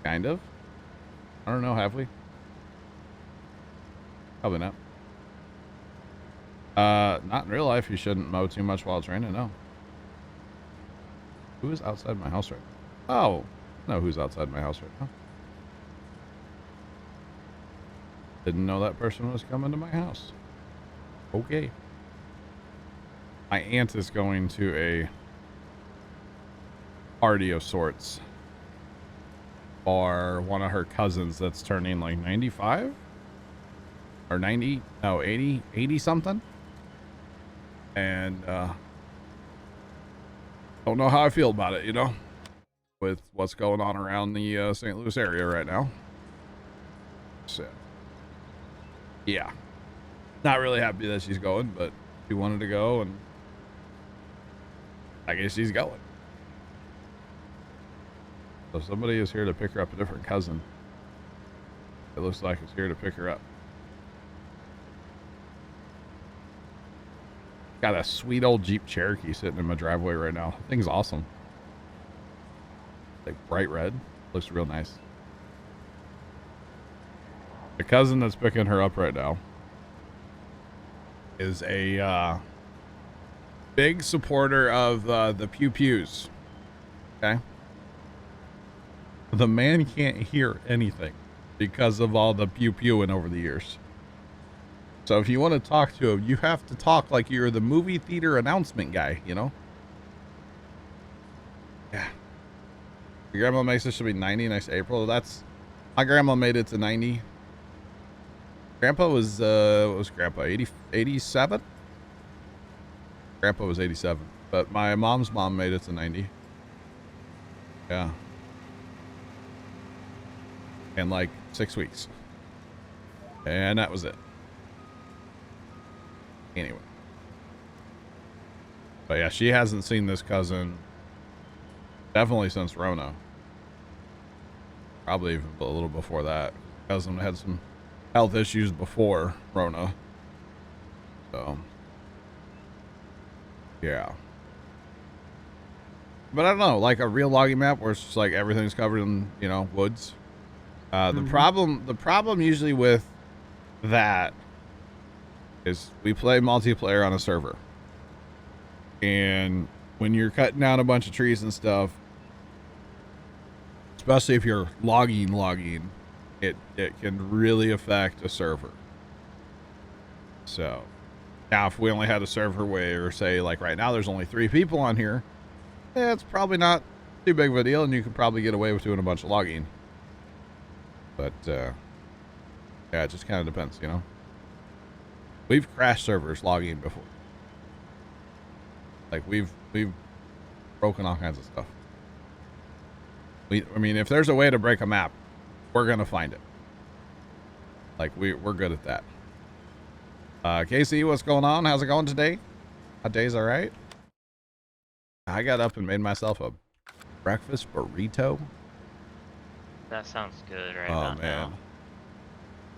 Kind of. I don't know, have we? Probably not. Not in real life. You shouldn't mow too much while it's raining, no. Who is outside my house right now? Oh, I know who's outside my house right now. Didn't know that person was coming to my house. Okay. My aunt is going to a party of sorts for one of her cousins that's turning like 95 or 90, no, 80 something. And don't know how I feel about it, you know, with what's going on around the St. Louis area right now. So yeah, not really happy that she's going, but she wanted to go, and I guess she's going. So somebody is here to pick her up, a different cousin. It looks like it's here to pick her up. Got a sweet old Jeep Cherokee sitting in my driveway right now. The thing's awesome. Like bright red. Looks real nice. The cousin that's picking her up right now is a big supporter of the Pew Pews. Okay? The man can't hear anything because of all the pew pewing over the years. So if you want to talk to him, you have to talk like you're the movie theater announcement guy, you know? Yeah. Your grandma makes it, she'll be 90 next April. That's, my grandma made it to 90. Grandpa was, what was grandpa, 87? Grandpa was 87, but my mom's mom made it to 90. Yeah. In like 6 weeks. And that was it. Anyway. But yeah, she hasn't seen this cousin definitely since Rona. Probably even a little before that. Cousin had some health issues before Rona. So yeah. But I don't know, like a real logging map where it's just like everything's covered in, you know, woods. The problem usually with that is we play multiplayer on a server, and when you're cutting down a bunch of trees and stuff, especially if you're logging, it can really affect a server. So now if we only had a server where, say, like right now there's only 3 people on here, it's probably not too big of a deal, and you could probably get away with doing a bunch of logging. But yeah, it just kind of depends, you know. We've crashed servers logging before. Like we've broken all kinds of stuff. I mean, if there's a way to break a map, we're gonna find it. Like we're good at that. Casey, what's going on? How's it going today? My day's all right. I got up and made myself a breakfast burrito. That sounds good right Oh about man, now.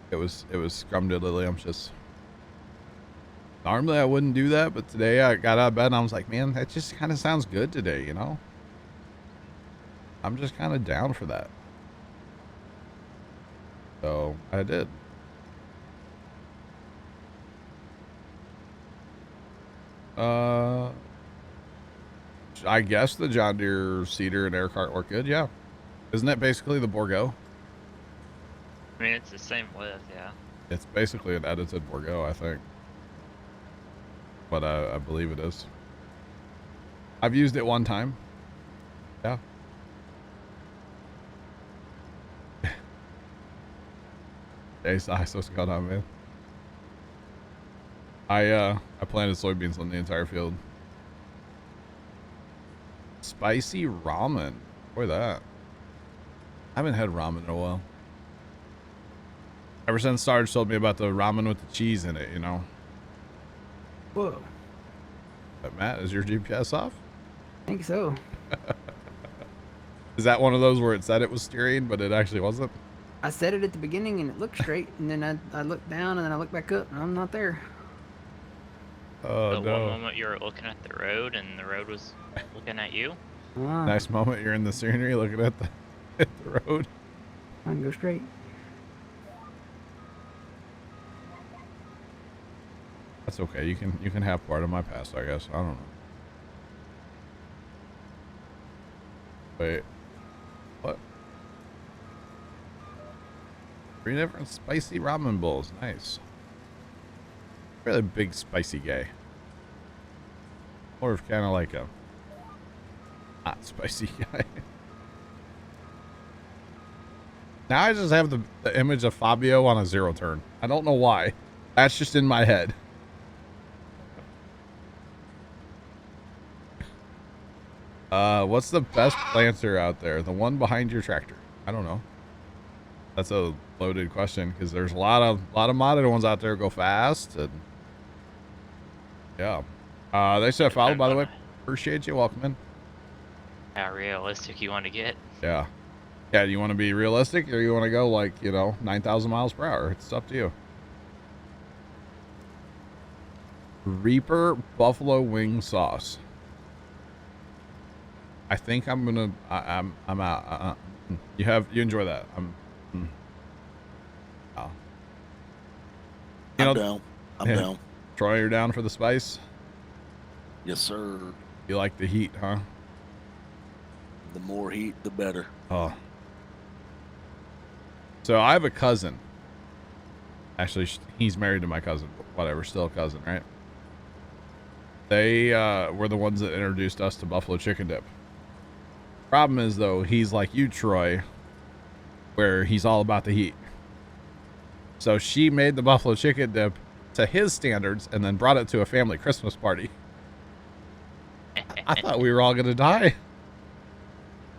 it was scrumdiddlyumptious. Normally I wouldn't do that, but today I got out of bed and I was like, man, that just kind of sounds good today, you know? I'm just kind of down for that. So I did. I guess the John Deere seeder and air cart work good, yeah. Isn't that basically the Bourgeot? I mean, it's the same width, yeah. It's basically an edited Bourgeot, I think. but I believe it is. I've used it one time. Yeah. Hey, Size, what's going on, man? I planted soybeans on the entire field. Spicy ramen. Boy, that. I haven't had ramen in a while. Ever since Sarge told me about the ramen with the cheese in it, you know. Whoa. But Matt, is your GPS off? I think so. Is that one of those where it said it was steering, but it actually wasn't? I said it at the beginning and it looked straight, and then I looked down and then I looked back up and I'm not there. Oh, But no. one moment you were looking at the road and the road was looking at you. Ah, Nice moment. You're in the scenery looking at the, at the road. I can go straight. That's okay. You can have part of my past, I guess. I don't know. Wait. What? 3 different spicy ramen bowls. Nice. Really big spicy guy. Or of kind of like a not spicy guy. Now I just have the image of Fabio on a 0 turn. I don't know why. That's just in my head. What's the best planter out there? The one behind your tractor? I don't know. That's a loaded question because there's a lot of modded ones out there go fast and yeah. They said follow, by the way. Appreciate you. Welcome in. How realistic you want to get? Yeah. Yeah, do you want to be realistic or you want to go like, you know, 9,000 miles per hour? It's up to you. Reaper buffalo wing sauce. I think I'm gonna. I'm out. You enjoy that. Oh. I'm down. I'm down. Troy, you're down for the spice. Yes, sir. You like the heat, huh? The more heat, the better. Oh. So I have a cousin. Actually, he's married to my cousin. But whatever, still a cousin, right? They were the ones that introduced us to buffalo chicken dip. Problem is, though, he's like you, Troy, where he's all about the heat. So she made the buffalo chicken dip to his standards and then brought it to a family Christmas party. I thought we were all going to die.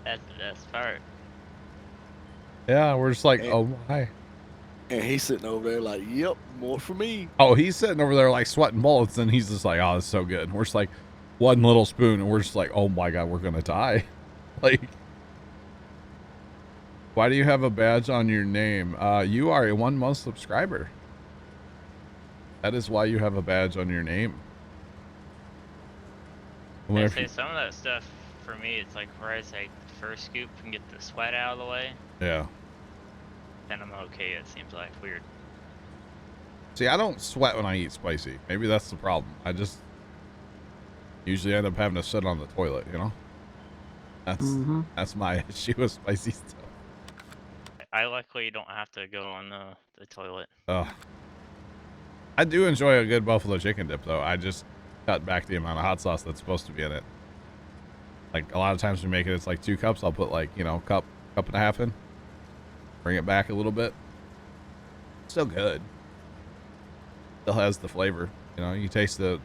That's the best part. Yeah, we're just like, oh my. And he's sitting over there like, yep, more for me. Oh, he's sitting over there like sweating bullets and he's just like, oh, it's so good. And we're just like, one little spoon and we're just like, oh my God, we're going to die. Like, why do you have a badge on your name? You are a 1-month subscriber. That is why you have a badge on your name. I say some of that stuff for me, it's like where I say first scoop and get the sweat out of the way. Yeah. Then I'm okay. It seems like weird. See, I don't sweat when I eat spicy. Maybe that's the problem. I just usually end up having to sit on the toilet, you know? That's my issue with spicy stuff. I luckily don't have to go on the toilet. I do enjoy a good buffalo chicken dip, though. I just cut back the amount of hot sauce that's supposed to be in it. Like, a lot of times we make it, it's like 2 cups. I'll put, like, you know, cup and a half in. Bring it back a little bit. Still good. Still has the flavor. You know, you taste the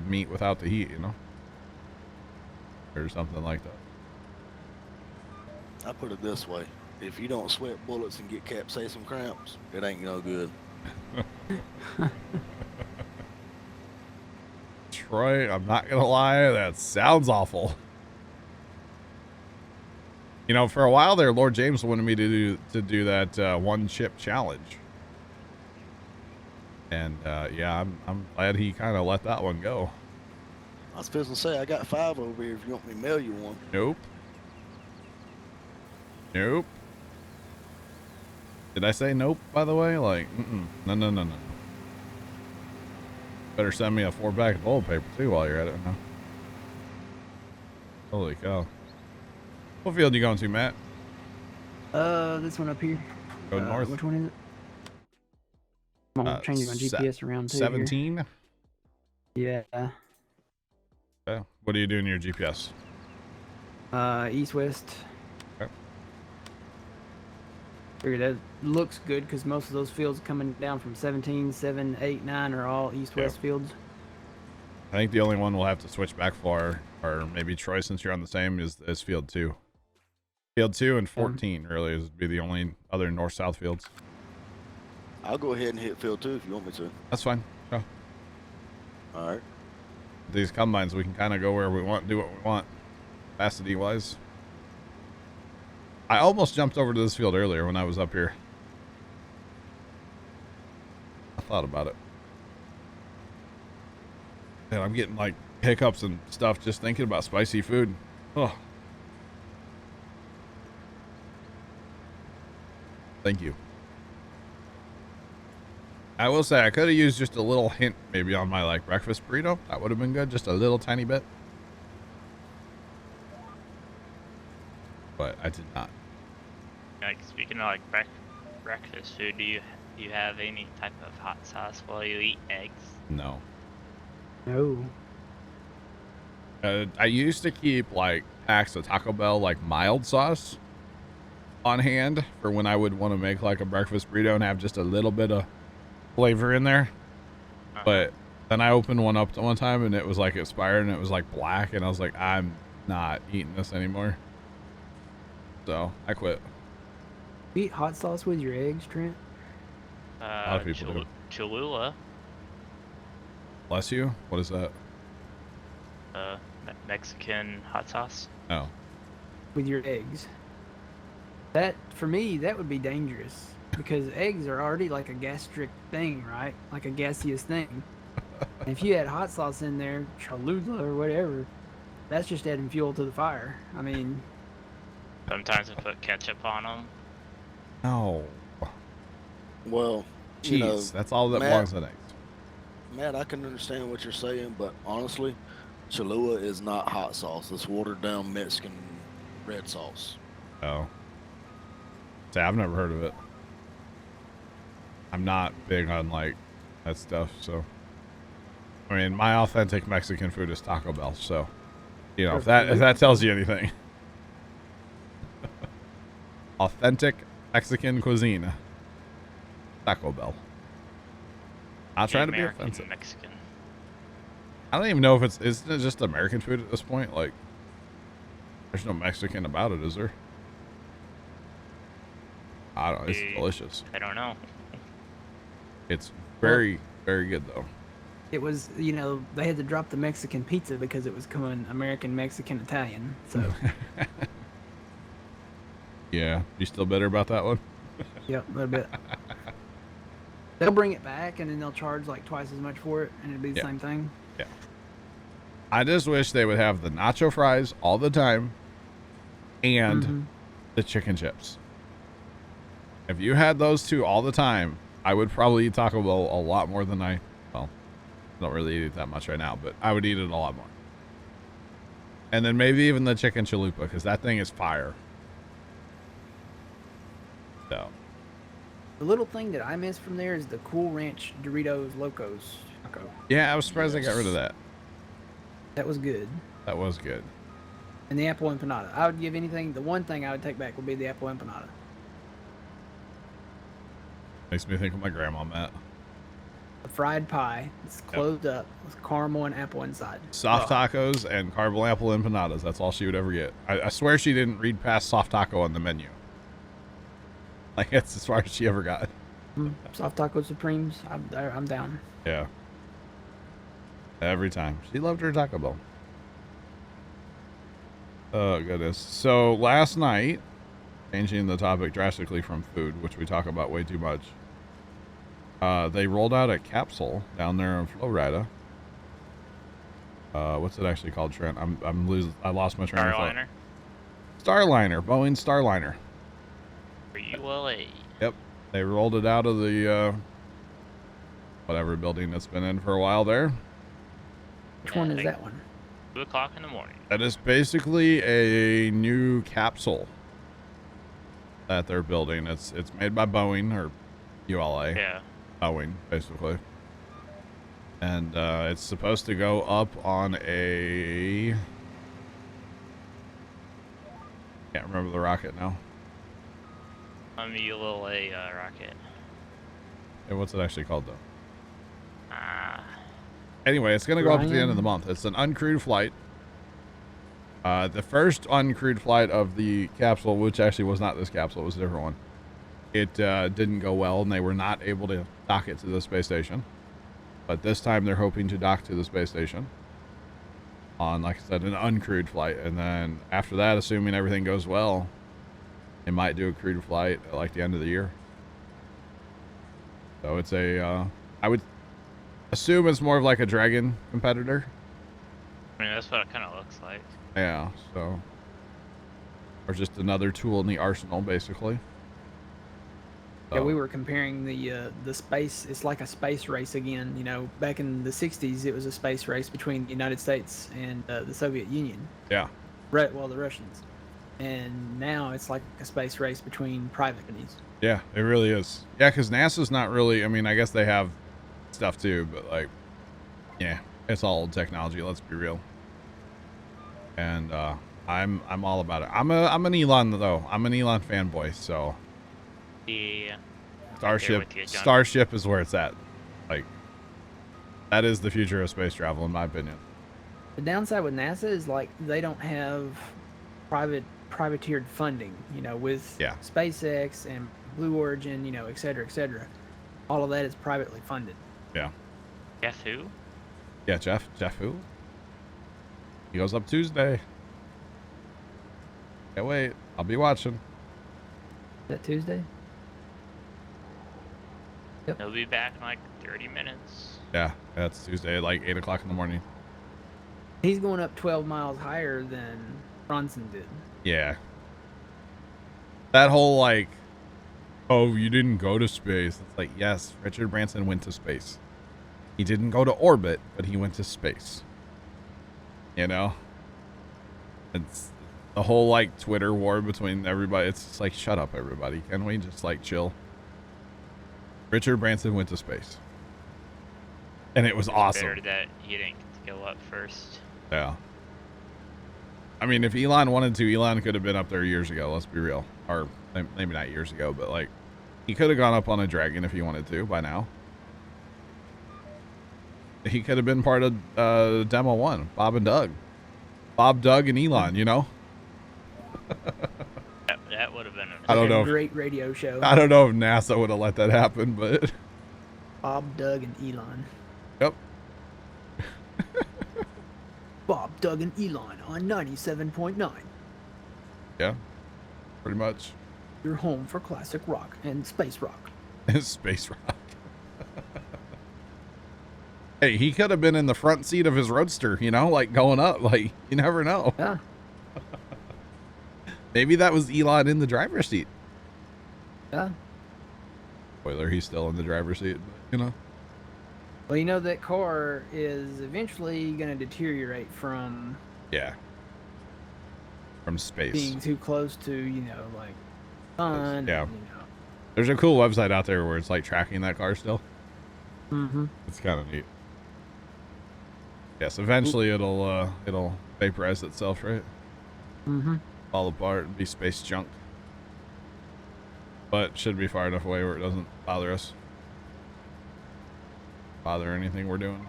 meat without the heat, you know? Or something like that. I put it this way. If you don't sweat bullets and get capsaicin cramps, it ain't no good. Troy, I'm not gonna lie, that sounds awful. You know, for a while there, Lord James wanted me to do that 1 chip challenge, and yeah, I'm glad he kind of let that one go. I was supposed to say I got 5 over here. If you want me to mail you one. Nope. Nope. Did I say nope? By the way, like, no. Better send me a 4-pack of toilet paper too while you're at it now. Holy cow. What field you going to, Matt? This one up here. Go north. Which one is it? I'm gonna change my GPS around too. 17. Yeah. Okay. What do you do in your GPS? East west. Okay. Figure that looks good because most of those fields coming down from 17, 7, 8, 9 are all east-west fields. I think the only one we'll have to switch back for, or maybe Troy, since you're on the same, is field 2. Field 2 and 14 really would be the only other north-south fields. I'll go ahead and hit field 2 if you want me to. That's fine. Oh. All right. These combines, we can kind of go where we want, do what we want, capacity-wise. I almost jumped over to this field earlier when I was up here. I thought about it. And I'm getting like hiccups and stuff just thinking about spicy food. Oh. Thank you. I will say I could have used just a little hint maybe on my like breakfast burrito. That would have been good. Just a little tiny bit. But I did not. Like, speaking of like breakfast food, do you have any type of hot sauce while you eat eggs? No. No. I used to keep like packs of Taco Bell like mild sauce on hand for when I would want to make like a breakfast burrito and have just a little bit of flavor in there. But then I opened one up one time and it was like expired and it was like black and I was like, I'm not eating this anymore. So I quit. You eat hot sauce with your eggs, Trent? A lot of people do. Cholula. Bless you. What is that? Mexican hot sauce. Oh. With your eggs. That, for me, that would be dangerous. Because eggs are already like a gastric thing, right? Like a gaseous thing. And if you had hot sauce in there, Cholula or whatever, that's just adding fuel to the fire. I mean... Sometimes I put ketchup on them. No. Well, Jeez, you know, that's all that Matt, belongs in eggs. Matt, I can understand what you're saying, but honestly, Cholula is not hot sauce. It's watered down Mexican red sauce. Oh. See, I've never heard of it. I'm not big on like that stuff, so I mean my authentic Mexican food is Taco Bell, so you know if that tells you anything. Authentic Mexican cuisine. Taco Bell. Not trying to be offensive. Mexican. I don't even know if isn't it just American food at this point? Like there's no Mexican about it, is there? I don't know, it's delicious. I don't know. It's very, very good though. It was, you know, they had to drop the Mexican pizza because it was coming American, Mexican, Italian. So. Yeah, you still bitter about that one? Yep, a little bit. They'll bring it back and then they'll charge like twice as much for it and it'll be the same thing. Yeah. I just wish they would have the nacho fries all the time and the chicken chips. If you had those two all the time, I would probably eat Taco Bell a lot more than I don't really eat it that much right now, but I would eat it a lot more. And then maybe even the chicken chalupa, because that thing is fire. So. The little thing that I miss from there is the Cool Ranch Doritos Locos Taco. Yeah, I was surprised they got rid of that. That was good. That was good. And the apple empanada. I would give anything, the one thing I would take back would be the apple empanada. Makes me think of my grandma, Matt. A fried pie. It's closed up with caramel and apple inside. Soft tacos and caramel apple empanadas. That's all she would ever get. I swear she didn't read past soft taco on the menu. Like, that's as far as she ever got. Soft taco supremes. I'm down. Yeah. Every time. She loved her Taco Bell. Oh, goodness. So, last night, changing the topic drastically from food, which we talk about way too much, they rolled out a capsule down there in Florida. What's it actually called, Trent? I lost my train of thought. Starliner. Boeing Starliner. For ULA. Yep. They rolled it out of the whatever building it's been in for a while there. Which one is that one? 2 o'clock in the morning. That is basically a new capsule that they're building. It's made by Boeing or ULA. Yeah. Boeing, basically. And it's supposed to go up on a... Can't remember the rocket now. ULA rocket. Hey, what's it actually called, though? Ah, Anyway, it's going to go up at the end of the Ryan? month. It's an uncrewed flight. The first uncrewed flight of the capsule, which actually was not this capsule, it was a different one. It didn't go well, and they were not able to dock it to the space station. But this time they're hoping to dock to the space station on, like I said, an uncrewed flight. And then after that, assuming everything goes well, they might do a crewed flight at like the end of the year. So it's a, I would assume it's more of like a Dragon competitor. I mean, that's what it kind of looks like. Yeah, so. Or just another tool in the arsenal, basically. Yeah, So, we were comparing the space. It's like a space race again. You know, back in the '60s, it was a space race between the United States and the Soviet Union. yeah. Right, well, the Russians. And now it's like a space race between private companies. Yeah, it really is. Yeah, because NASA's not really, I mean, I guess they have stuff too, but like, yeah, it's all old technology, let's be real. And I'm all about it. I'm an Elon though. I'm an Elon fanboy, so Yeah. Starship is where it's at. Like, that is the future of space travel, in my opinion. The downside with NASA is like they don't have privateered funding. You know, with Yeah. SpaceX and Blue Origin, you know, et cetera, et cetera. All of that is privately funded. Yeah. Guess who? Yeah, Jeff who? He goes up Tuesday. Can't wait. I'll be watching. Is that Tuesday? He'll be back in like 30 minutes. Yeah, that's Tuesday at like 8 o'clock in the morning. He's going up 12 miles higher than Bronson did. Yeah. That whole like, oh, you didn't go to space. It's like, yes, Richard Branson went to space. He didn't go to orbit, but he went to space. You know? It's the whole like Twitter war between everybody. It's just like, shut up, everybody. Can we just like chill? Richard Branson went to space. And it was awesome. Better that he didn't get to go up first. Yeah. I mean, if Elon wanted to, Elon could have been up there years ago. Let's be real. Or maybe not years ago, but like, he could have gone up on a Dragon if he wanted to by now. He could have been part of Demo 1, Bob and Doug. Bob, Doug, and Elon, you know? That would have been I don't Like a know. Great radio show. I don't know if NASA would have let that happen, but Bob, Doug, and Elon. yep. Bob, Doug, and Elon on 97.9. Yeah, pretty much. Your home for classic rock and space rock. Space rock. Hey, he could have been in the front seat of his roadster, you know, like going up. Like, you never know. Yeah. Maybe that was Elon in the driver's seat. Yeah. Spoiler, he's still in the driver's seat, but, you know. Well, you know, that car is eventually going to deteriorate from Yeah. From space. being too close to, you know, like sun. Yeah. And, you know. There's a cool website out there where it's like tracking that car still. Mm-hmm. It's kind of neat. Yes, eventually it'll vaporize itself, right? Mm-hmm. Fall apart and be space junk. But should be far enough away where it doesn't bother us. Bother anything we're doing.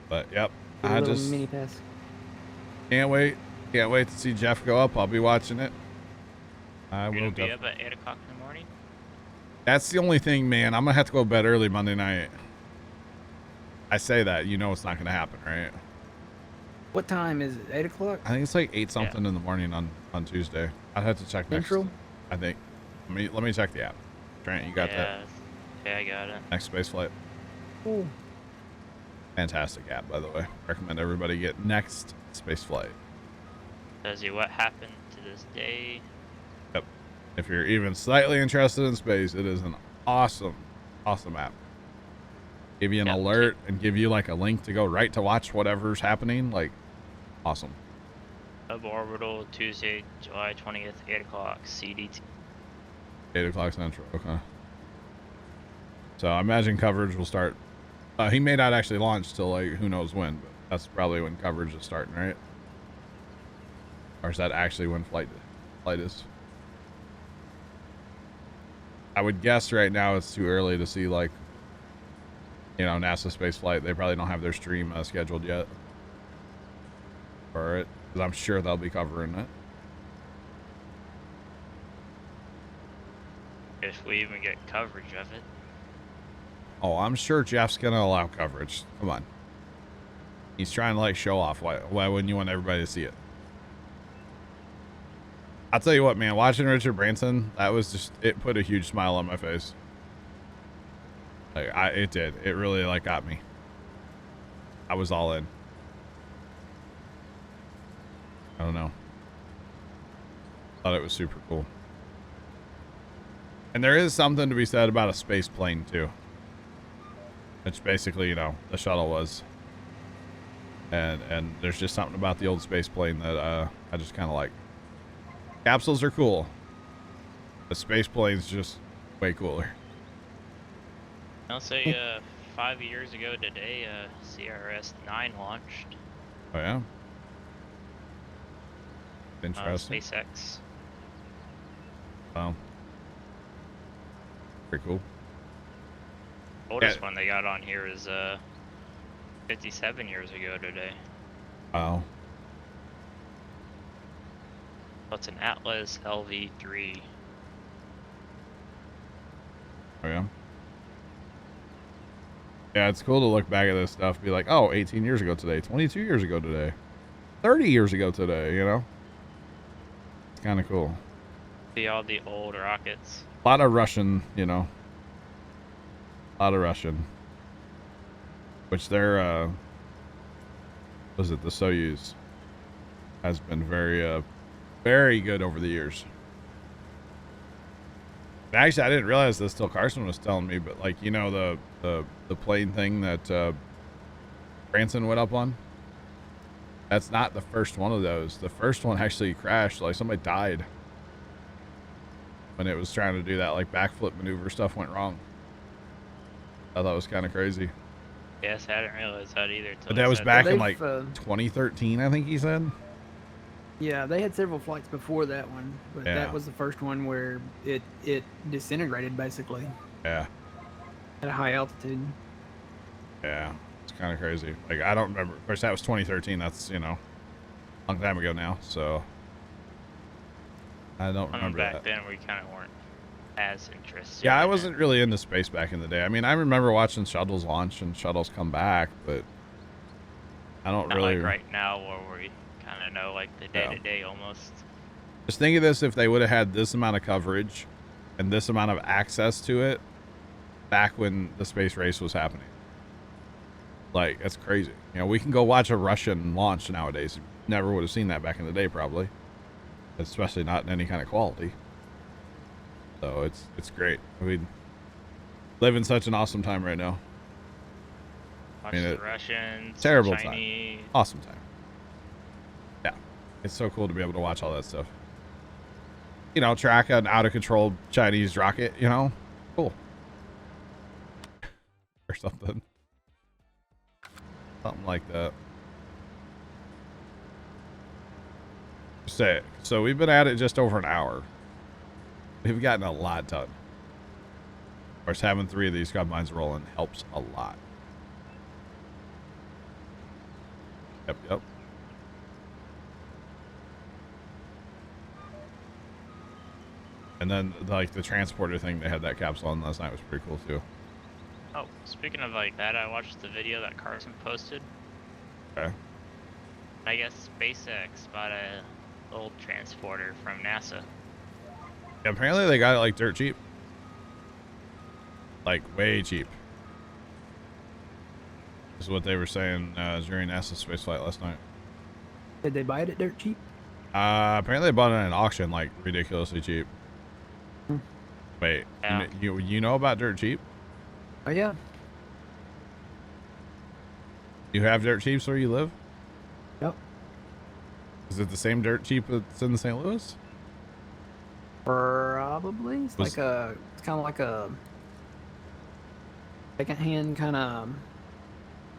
But yep, I Little just mini pass. can't wait. Can't wait to see Jeff go up. I'll be watching it. I You're will gonna be definitely. up at 8 o'clock in the morning? That's the only thing, man. I'm gonna have to go to bed early Monday night. I say that, you know it's not gonna happen, right? What time is it? 8 o'clock? I think it's like 8 something in the morning on Tuesday. I'd have to check Central? next. I think. Let me check the app. Trent, you got that? Yeah, I got it. Next space flight. Oh. Fantastic app, by the way. Recommend everybody get Next Space Flight. Tells you what happened to this day. Yep. If you're even slightly interested in space, it is an awesome, awesome app. Give you an Yep. alert and give you like a link to go right to watch whatever's happening. Like, awesome. Suborbital, Tuesday, July 20th, 8 o'clock, CDT. 8 o'clock Central. Okay. So I imagine coverage will start. He may not actually launch till like who knows when, but that's probably when coverage is starting, right? Or is that actually when flight is? I would guess right now it's too early to see, like, you know, NASA space flight. They probably don't have their stream scheduled yet for it, because I'm sure they'll be covering it. If we even get coverage of it. Oh, I'm sure Jeff's gonna allow coverage. Come on. He's trying to like show off. Why wouldn't you want everybody to see it? I'll tell you what, man, watching Richard Branson, that was just, it put a huge smile on my face. Like, it did. It really like got me. I was all in. I don't know. Thought it was super cool. And there is something to be said about a space plane too. Which basically, you know, the shuttle was. And there's just something about the old space plane that I just kind of like. Capsules are cool. The space plane's just way cooler. I'll say 5 years ago today, CRS-9 launched. Oh yeah? Interesting. SpaceX. Wow. Pretty cool. Oldest one they got on here is 57 years ago today. Wow. It's an Atlas LV3. Oh yeah? Yeah, it's cool to look back at this stuff and be like, oh, 18 years ago today, 22 years ago today, 30 years ago today, you know? It's kind of cool. See all the old rockets. A lot of Russian, you know? A lot of Russian. Which their, what is it, the Soyuz has been very good over the years. Actually, I didn't realize this till Carson was telling me, but like, you know, the plane thing that Branson went up on, that's not the first one of those. The first one actually crashed. Like, somebody died when it was trying to do that, like, backflip maneuver. Stuff went wrong. I thought it was kind of crazy. Yes, I didn't realize that either. But that was back in like 2013, I think he said. Yeah, they had several flights before that one, but Yeah. that was the first one where it disintegrated basically Yeah. at a high altitude. Yeah. It's kind of crazy. Like, I don't remember. Of course, that was 2013. That's, you know, a long time ago now. So I don't remember back that. then we kind of weren't as interested. Yeah, I in it. wasn't really into space back in the day. I mean, I remember watching shuttles launch and shuttles come back, but I don't Not really. like right now where we kind of know like the day to day almost. Just think of this: if they would have had this amount of coverage and this amount of access to it back when the space race was happening. Like, that's crazy. You know, we can go watch a Russian launch nowadays. Never would have seen that back in the day, probably. Especially not in any kind of quality. So it's great. I mean, live in such an awesome time right now. Watch mean, the Russians, terrible Chinese. time. Awesome time. Yeah. It's so cool to be able to watch all that stuff. You know, track an out of control Chinese rocket, you know? Cool. Or something. Something like that. Say it. So we've been at it just over an hour. We've gotten a lot done. Of course, having 3 of these combines rolling helps a lot. Yep. And then, like, the transporter thing, they had that capsule on last night was pretty cool, too. Oh, speaking of like that, I watched the video that Carson posted. Okay. I guess SpaceX bought a old transporter from NASA. Yeah, apparently they got it, like, dirt cheap. Like, way cheap. Is what they were saying during NASA's space flight last night. Did they buy it at dirt cheap? Apparently they bought it at an auction, like, ridiculously cheap. Wait, Yeah. you know about dirt cheap? Oh yeah. You have dirt cheaps where you live? Yep. Is it the same dirt cheap that's in St. Louis? Probably. It's Was- like it's kind of like a secondhand kind of,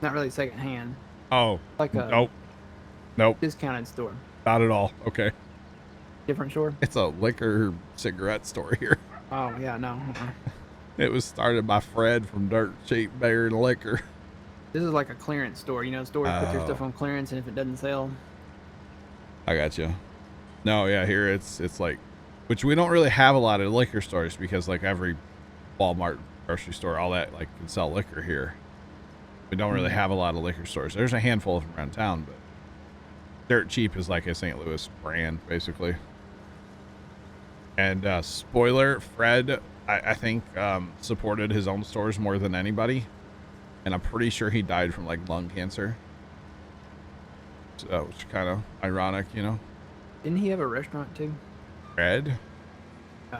not really secondhand, Oh, like a nope, discounted store. not at all. Okay. Different store? It's a liquor cigarette store here. Oh, yeah, no. It was started by Fred from Dirt Cheap Beer and Liquor. This is like a clearance store. You know, stores put their Oh. stuff on clearance, and if it doesn't sell, I got you. No, yeah, here it's like, which we don't really have a lot of liquor stores because like every Walmart, grocery store, all that like can sell liquor here. We don't really have a lot of liquor stores. There's a handful of them around town, but Dirt Cheap is like a St. Louis brand basically. And spoiler, Fred, I think supported his own stores more than anybody, and I'm pretty sure he died from like lung cancer. So it's kind of ironic, you know. didn't he have a restaurant too? Fred? Oh.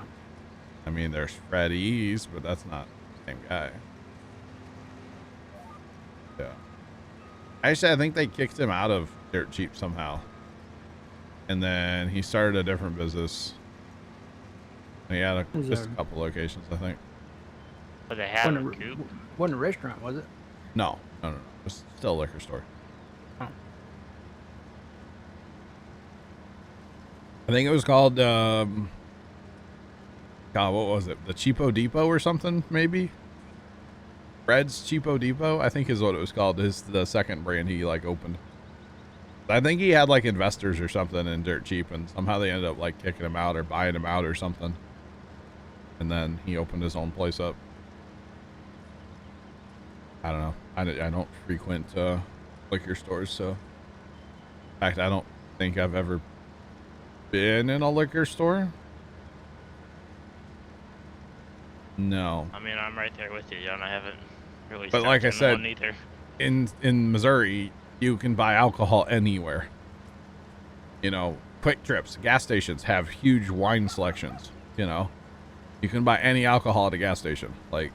I mean, there's Freddy's, but that's not the same guy. Yeah. Actually, I think they kicked him out of Dirt Cheap somehow. And then he started a different business. And he had just a couple locations, I think. But they have a coop. Wasn't a restaurant, was it? No. It's still a liquor store. Oh. I think it was called, God, what was it? The Cheapo Depot or something, maybe? Fred's Cheapo Depot, I think is what it was called. Is the second brand he like opened. I think he had like investors or something in Dirt Cheap, and somehow they ended up like kicking him out or buying him out or something. And then he opened his own place up. I don't know. I don't frequent liquor stores, so in fact, I don't think I've ever been in a liquor store. No. I mean, I'm right there with you, John. I haven't really. But like I said, one either. in Missouri, you can buy alcohol anywhere. You know, Quick Trips, gas stations have huge wine selections. You know, you can buy any alcohol at a gas station. Like,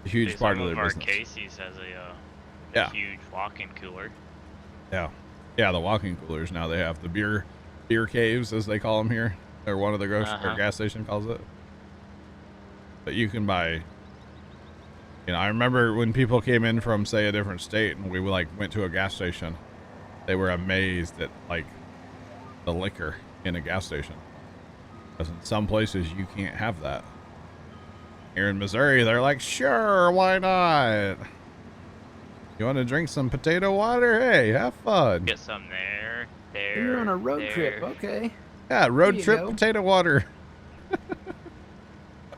a huge Dude, part some of their our business. Casey's has Yeah. a huge walk-in cooler. Yeah, the walk-in coolers now they have the beer caves as they call them here. Or one of the or gas station calls it. But you can buy. You know, I remember when people came in from say a different state and we like went to a gas station, they were amazed at like the liquor in a gas station. Because in some places you can't have that. Here in Missouri, they're like, sure, why not? You want to drink some potato water? Hey, have fun. Get some there. You're on a road there. trip, okay. Yeah, road There you trip go. potato water.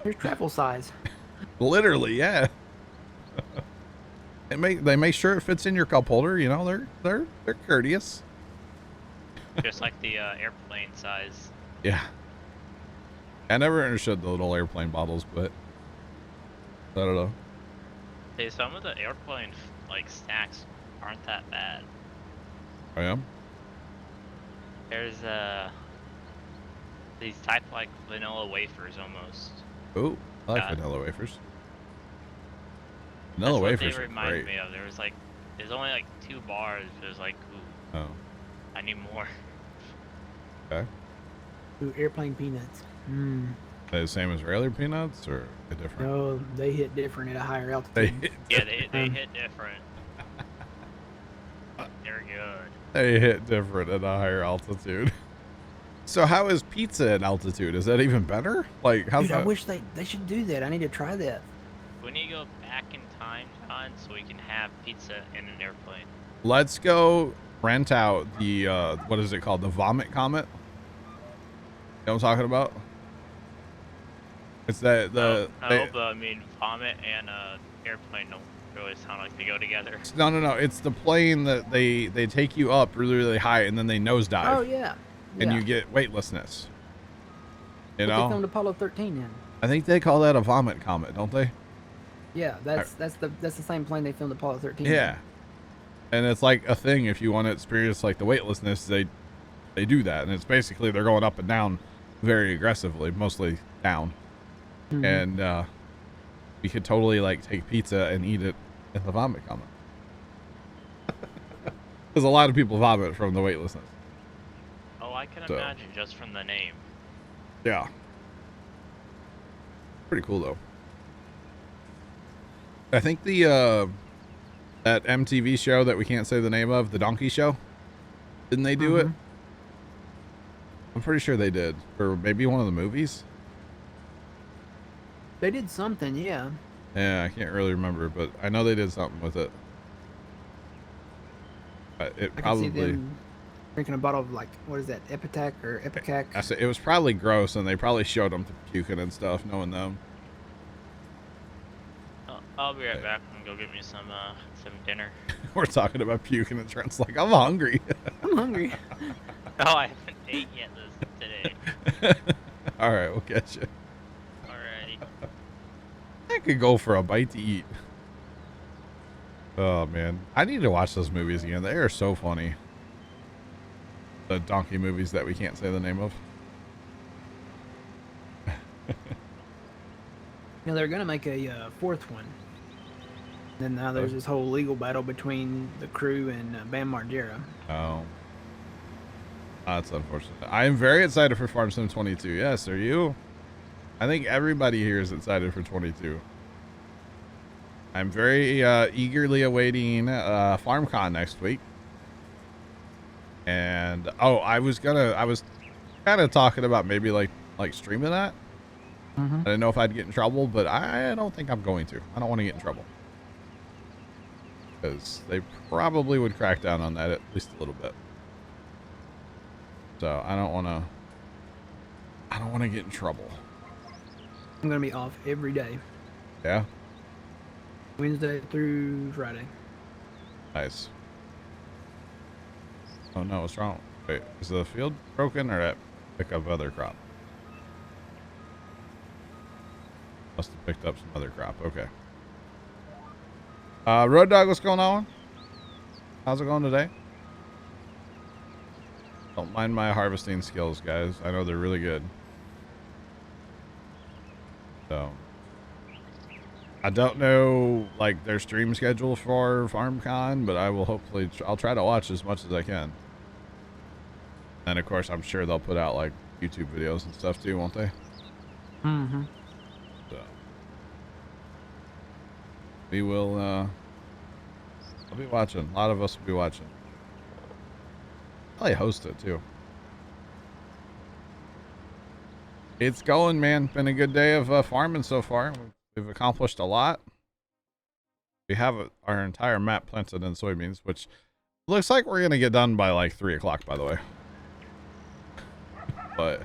Here's travel size. Literally, yeah. They make sure it fits in your cup holder. You know, they're courteous. Just like the airplane size. Yeah. I never understood the little airplane bottles, but I don't know. Hey, some of the airplane like snacks aren't that bad. I am. There's these type like vanilla wafers almost. Ooh, I like God. vanilla wafers. That's Vanilla what wafers they are remind great. me of. There's only like 2 bars. There's like, ooh, Oh, I need more. okay. Ooh, airplane peanuts. Mmm. They the same as regular peanuts, or they different? No, they hit different at a higher They altitude. hit, Yeah, they hit different. They're good. they hit different at a higher altitude. So how is pizza at altitude? Is that even better? Like, how's Dude, I that? wish they should do that. I need to try that. We need to go back in time, John, so we can have pizza in an airplane. Let's go rent out the what is it called? The Vomit Comet. You know what I'm talking about? It's that No, but I mean, vomit and airplane don't really sound like they go together. no. It's the plane that they take you up really high and then they nosedive. Oh yeah. And Yeah. you get weightlessness. You What they know, filmed Apollo 13 in. I think they call that a vomit comet, don't they? Yeah, that's the same plane they filmed Apollo 13. in. Yeah. And it's like a thing if you want to experience like the weightlessness, they do that, and it's basically they're going up and down very aggressively, mostly down. Mhm. And we could totally like take pizza and eat it in the vomit comet. Because a lot of people vomit from the weightlessness. Oh, I can So. imagine just from the name. Yeah. Pretty cool though. I think the that MTV show that we can't say the name of, the Donkey Show, didn't they do it? I'm pretty sure they did, or maybe one of the movies. They did something, yeah. Yeah, I can't really remember, but I know they did something with it. It I can see probably. them drinking a bottle of, like, what is that, Epitac or Epicac? I said it was probably gross, and they probably showed them puking and stuff, knowing them. I'll be right back and go get me some dinner. We're talking about puking, and Trent's like, I'm hungry. I'm hungry. Oh, I haven't ate yet today. All right, we'll get you. Alrighty. I could go for a bite to eat. Oh man, I need to watch those movies again. They are so funny. The donkey movies that we can't say the name of. You know, they're going to make a fourth one. And now there's this whole legal battle between the crew and Bam Margera. Oh. That's unfortunate. I am very excited for Farm Sim 22. Yes, are you? I think everybody here is excited for 22. I'm very eagerly awaiting FarmCon next week. And I was kind of talking about maybe like streaming that. I didn't know if I'd get in trouble, but I don't think I'm going to. I don't want to get in trouble. Because they probably would crack down on that at least a little bit. So I don't want to get in trouble. I'm going to be off every day. Yeah? Wednesday through Friday. Nice. Oh no, what's wrong? Wait, is the field broken or that pick up other crop? Must have picked up some other crop. Okay. Road Dog, what's going on? How's it going today? Don't mind my harvesting skills, guys. I know they're really good. So, I don't know like their stream schedule for FarmCon, but I will hopefully I'll try to watch as much as I can. And of course, I'm sure they'll put out like YouTube videos and stuff too, won't they? Mm-hmm. So we will. I'll be watching. A lot of us will be watching. I'll host it too. It's going, man. Been a good day of farming so far. We've accomplished a lot. We have our entire map planted in soybeans, which looks like we're gonna get done by like 3 o'clock, by the way. But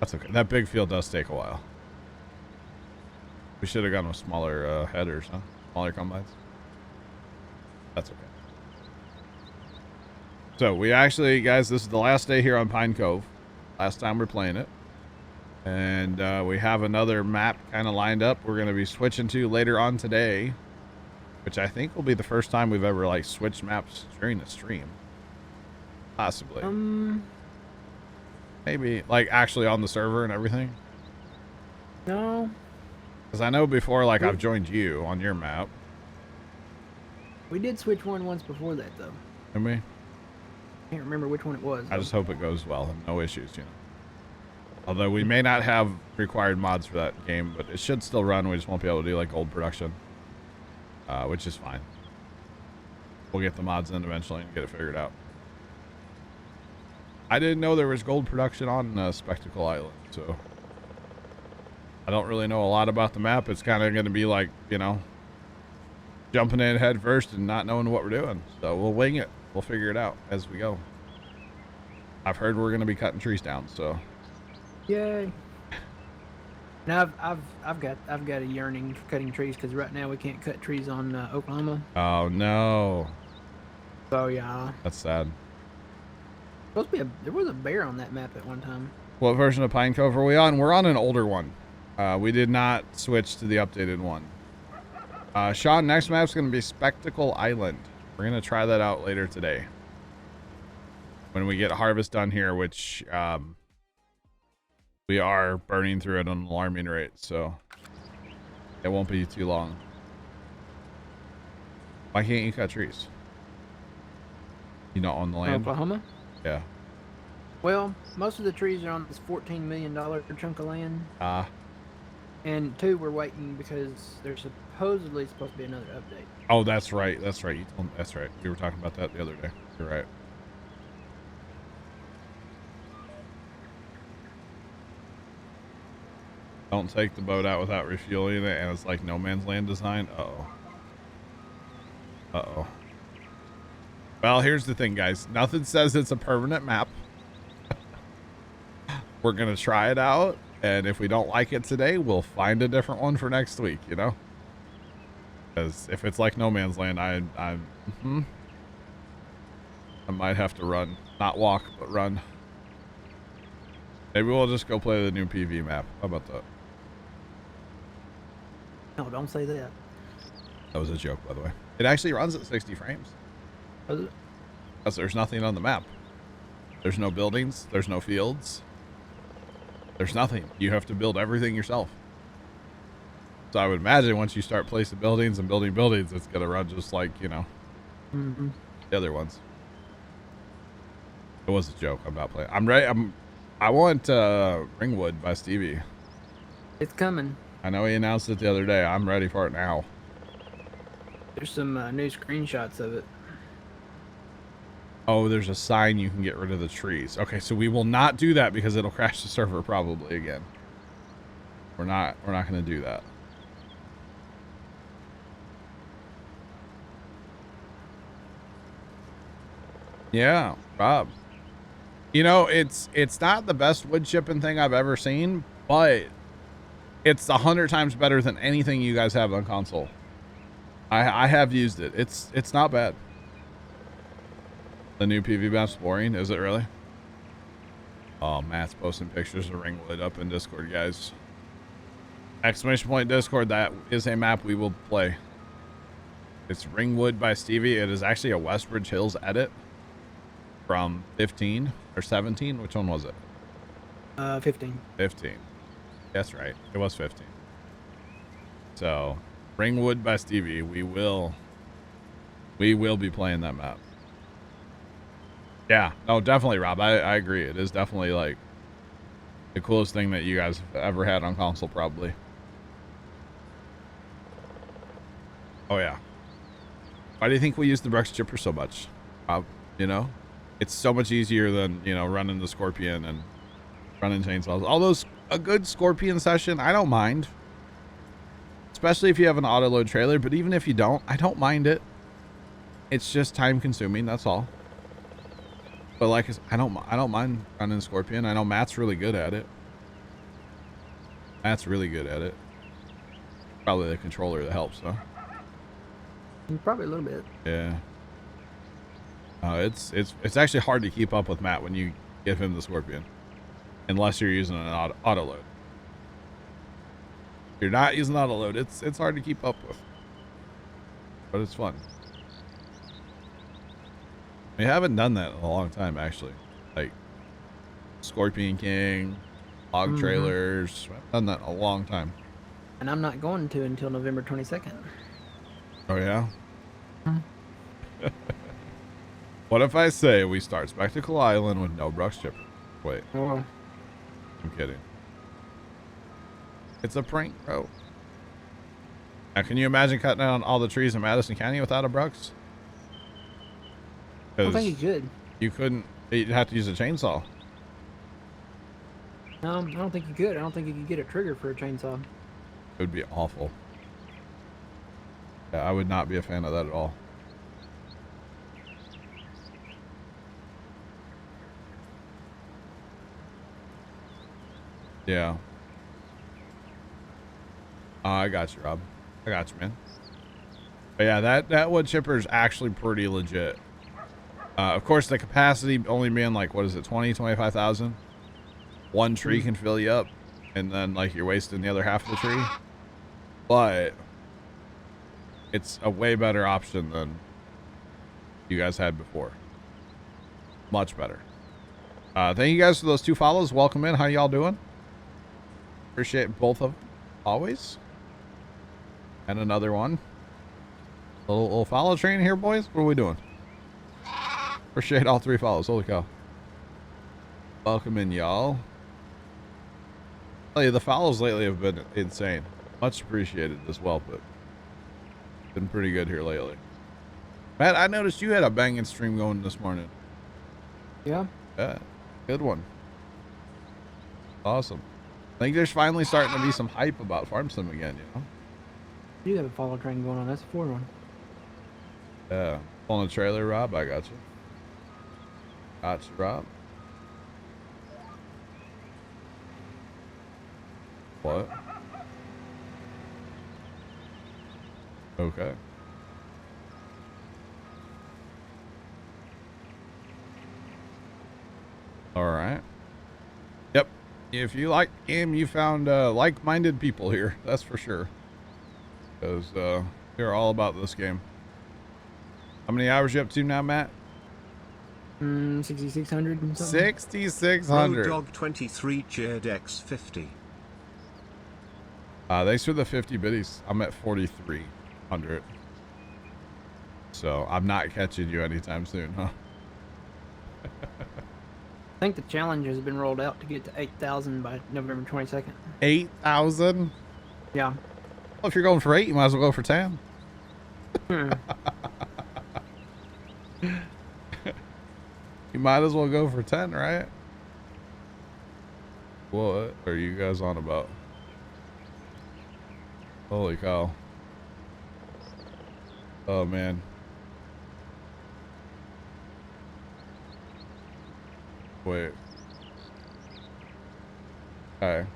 that's okay. That big field does take a while. We should have gone with smaller headers, huh? Smaller combines. That's okay. So we actually, guys, this is the last day here on Pine Cove. Last time we're playing it. And we have another map kind of lined up we're going to be switching to later on today, which I think will be the first time we've ever like switched maps during the stream. Possibly. Maybe like actually on the server and everything. No. Because I know before like I've joined you on your map. We did switch one once before that, though. Didn't we? Can't remember which one it was. I just hope it goes well and no issues, you know. Although we may not have required mods for that game, but it should still run. We just won't be able to do like gold production, which is fine. We'll get the mods in eventually and get it figured out. I didn't know there was gold production on Spectacle Island, so I don't really know a lot about the map. It's kind of going to be like, you know, jumping in head first and not knowing what we're doing. So we'll wing it. We'll figure it out as we go. I've heard we're going to be cutting trees down, so. Yay! Now I've got a yearning for cutting trees because right now we can't cut trees on Oklahoma. Oh no! So yeah, that's sad. There was a bear on that map at one time. What version of Pine Cove are we on? We're on an older one. We did not switch to the updated one. Sean, next map's going to be Spectacle Island. We're going to try that out later today when we get harvest done here, which we are burning through at an alarming rate, so it won't be too long. Why can't you cut trees? You not on the land? Oklahoma? Yeah. Well, most of the trees are on this $14 million chunk of land. And 2, we're waiting because there's supposedly supposed to be another update. Oh, that's right. That's right. You told me. That's right. We were talking about that the other day. You're right. Don't take the boat out without refueling it, and it's like no man's land design. Uh-oh. Uh-oh. Well, here's the thing, guys. Nothing says it's a permanent map. We're going to try it out, and if we don't like it today, we'll find a different one for next week, you know? Because if it's like no man's land, I might have to run. Not walk, but run. Maybe we'll just go play the new PV map. How about that? No, don't say that. That was a joke, by the way. It actually runs at 60 frames. Was it? Because there's nothing on the map. There's no buildings. There's no fields. There's nothing. You have to build everything yourself. So I would imagine once you start placing buildings and building buildings, it's going to run just like, you know, the other ones. It was a joke. I'm not playing. I'm ready. I want Ringwood by Stevie. It's coming. I know he announced it the other day. I'm ready for it now. There's some new screenshots of it. Oh, there's a sign you can get rid of the trees. Okay, so we will not do that because it'll crash the server probably again. We're not going to do that. Yeah, Rob. You know, it's not the best wood chipping thing I've ever seen, but it's 100 times better than anything you guys have on console. I have used it. It's not bad. The new PV map's boring, is it really? Oh, Matt's posting pictures of Ringwood up in Discord, guys. Exclamation point Discord, that is a map we will play. It's Ringwood by Stevie. It is actually a Westbridge Hills edit from 15 or 17. Which one was it? 15. 15. That's right. It was 15. So, Ringwood by Stevie. We will be playing that map. Yeah, no, definitely, Rob. I agree. It is definitely like the coolest thing that you guys have ever had on console, probably. Oh yeah. Why do you think we use the Brux chipper so much? You know, it's so much easier than, you know, running the Scorpion and running chainsaws. Although a good Scorpion session, I don't mind. Especially if you have an auto load trailer, but even if you don't, I don't mind it. It's just time consuming, that's all. But like I don't mind running Scorpion. I know Matt's really good at it. Matt's really good at it. Probably the controller that helps, huh? Probably a little bit. Yeah. It's actually hard to keep up with Matt when you give him the Scorpion, unless you're using an auto load. If you're not using auto load, it's hard to keep up with, but it's fun. We haven't done that in a long time, actually. Like Scorpion King, hog trailers. We haven't done that in a long time. And I'm not going to until November 22nd. Oh yeah. What if I say we start Spectacle Island with no Brux chipper? Wait. Oh. I'm kidding. It's a prank, bro. Now, can you imagine cutting down all the trees in Madison County without a Brux? I don't think you could. You couldn't. You'd have to use a chainsaw. I don't think you could. I don't think you could get a trigger for a chainsaw. It would be awful. Yeah, I would not be a fan of that at all. Yeah. I got you, Rob. I got you, man. But yeah, that wood chipper is actually pretty legit. Of course, the capacity only being like, what is it, 20, 25,000? One tree can fill you up, and then like you're wasting the other half of the tree. But it's a way better option than you guys had before. Much better. Thank you guys for those 2 follows. Welcome in. How y'all doing? Appreciate both of them, always. And another one. Little follow train here, boys. What are we doing? Appreciate all 3 follows. Holy cow. Welcome in, y'all. tell you, the follows lately have been insane. Much appreciated as well, but been pretty good here lately. Matt, I noticed you had a banging stream going this morning. Yeah. Yeah, good one. Awesome. I think there's finally starting to be some hype about Farm Sim again, you know? You have a follow train going on. That's a 4 one. Yeah. Pulling a trailer, Rob. I got you. Got you, Rob. What? Okay. All right. Yep. If you like him, you found like-minded people here. That's for sure. Because they're all about this game. How many hours you up to now, Matt? 6,600 and something. 6,600. Dog 23 cheered X50. Thanks for the 50 biddies. I'm at 4,300. So I'm not catching you anytime soon, huh? I think the challenge has been rolled out to get to 8,000 by November 22nd. 8,000? Yeah. Well, if you're going for 8, you might as well go for 10. Hmm. You might as well go for 10, right? What are you guys on about? Holy cow. Oh, man. Wait. Okay.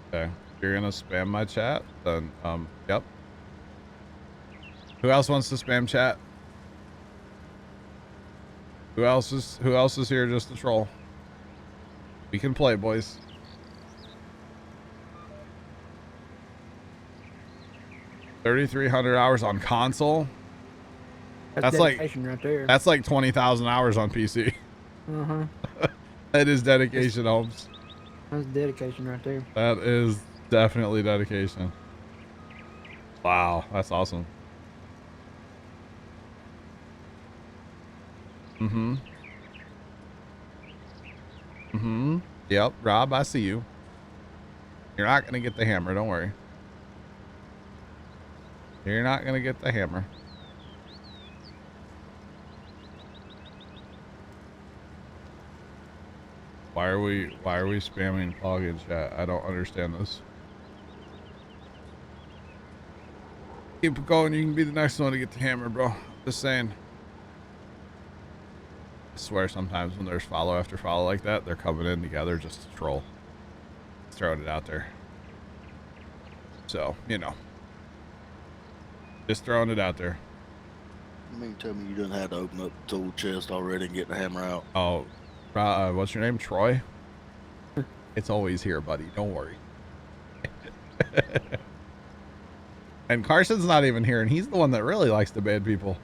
Okay. You're gonna spam my chat? Then, yep. Who else wants to spam chat? Who else is here just to troll? We can play, boys. $3,300 hours on console. That's like dedication right there. That's like 20,000 hours on PC. Uh-huh. That is dedication, Holmes. That's dedication right there. That is definitely dedication. Wow, that's awesome. Mm-hmm. Mm-hmm. Yep, Rob, I see you. You're not gonna get the hammer, don't worry. You're not gonna get the hammer. Why are we spamming Pog in chat? I don't understand this. Keep it going, you can be the next one to get the hammer, bro. Just saying. I swear sometimes when there's follow after follow like that, they're coming in together just to troll. Just throwing it out there. So, you know. Just throwing it out there. You mean tell me you didn't have to open up the tool chest already and get the hammer out? Oh, what's your name? Troy? It's always here, buddy. Don't worry. And Carson's not even here, and he's the one that really likes to ban people.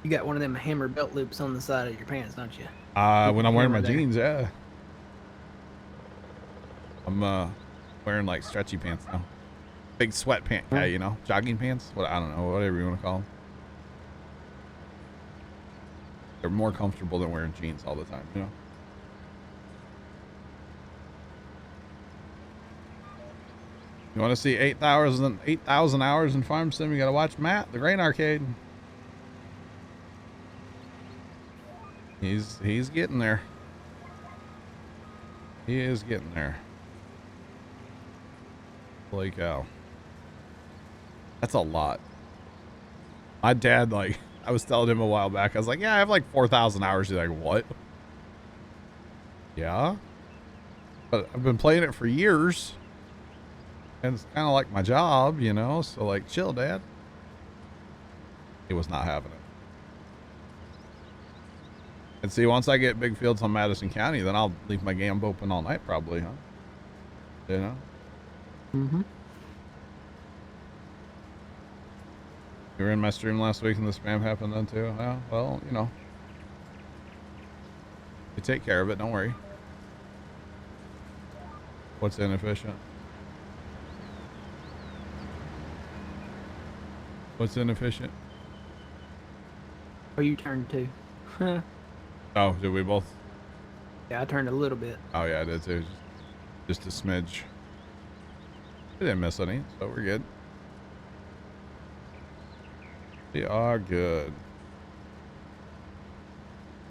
You got one of them hammer belt loops on the side of your pants, don't you? When I'm wearing my There. jeans, yeah. I'm wearing like stretchy pants now. Big sweat pant guy, you know, jogging pants. What, I don't know, whatever you want to call them. They're more comfortable than wearing jeans all the time, you know. You want to see 8,000 hours in Farm Sim? You got to watch Matt, the Grain Arcade. He's getting there. He is getting there. Holy cow. That's a lot. My dad, like, I was telling him a while back, I was like, yeah, I have like 4,000 hours. He's like, what? Yeah? But I've been playing it for years. And it's kind of like my job, you know? So, like, chill, Dad. He was not having it. And see, once I get big fields on Madison County, then I'll leave my game open all night probably, huh? You know? Mm-hmm. You were in my stream last week and the spam happened then too? Yeah, well, you know. You take care of it, don't worry. What's inefficient? What's inefficient? Oh, you turned two. Oh, did we both? Yeah, I turned a little bit. Oh yeah, I did too. Just a smidge. We didn't miss any, so we're good. We are good.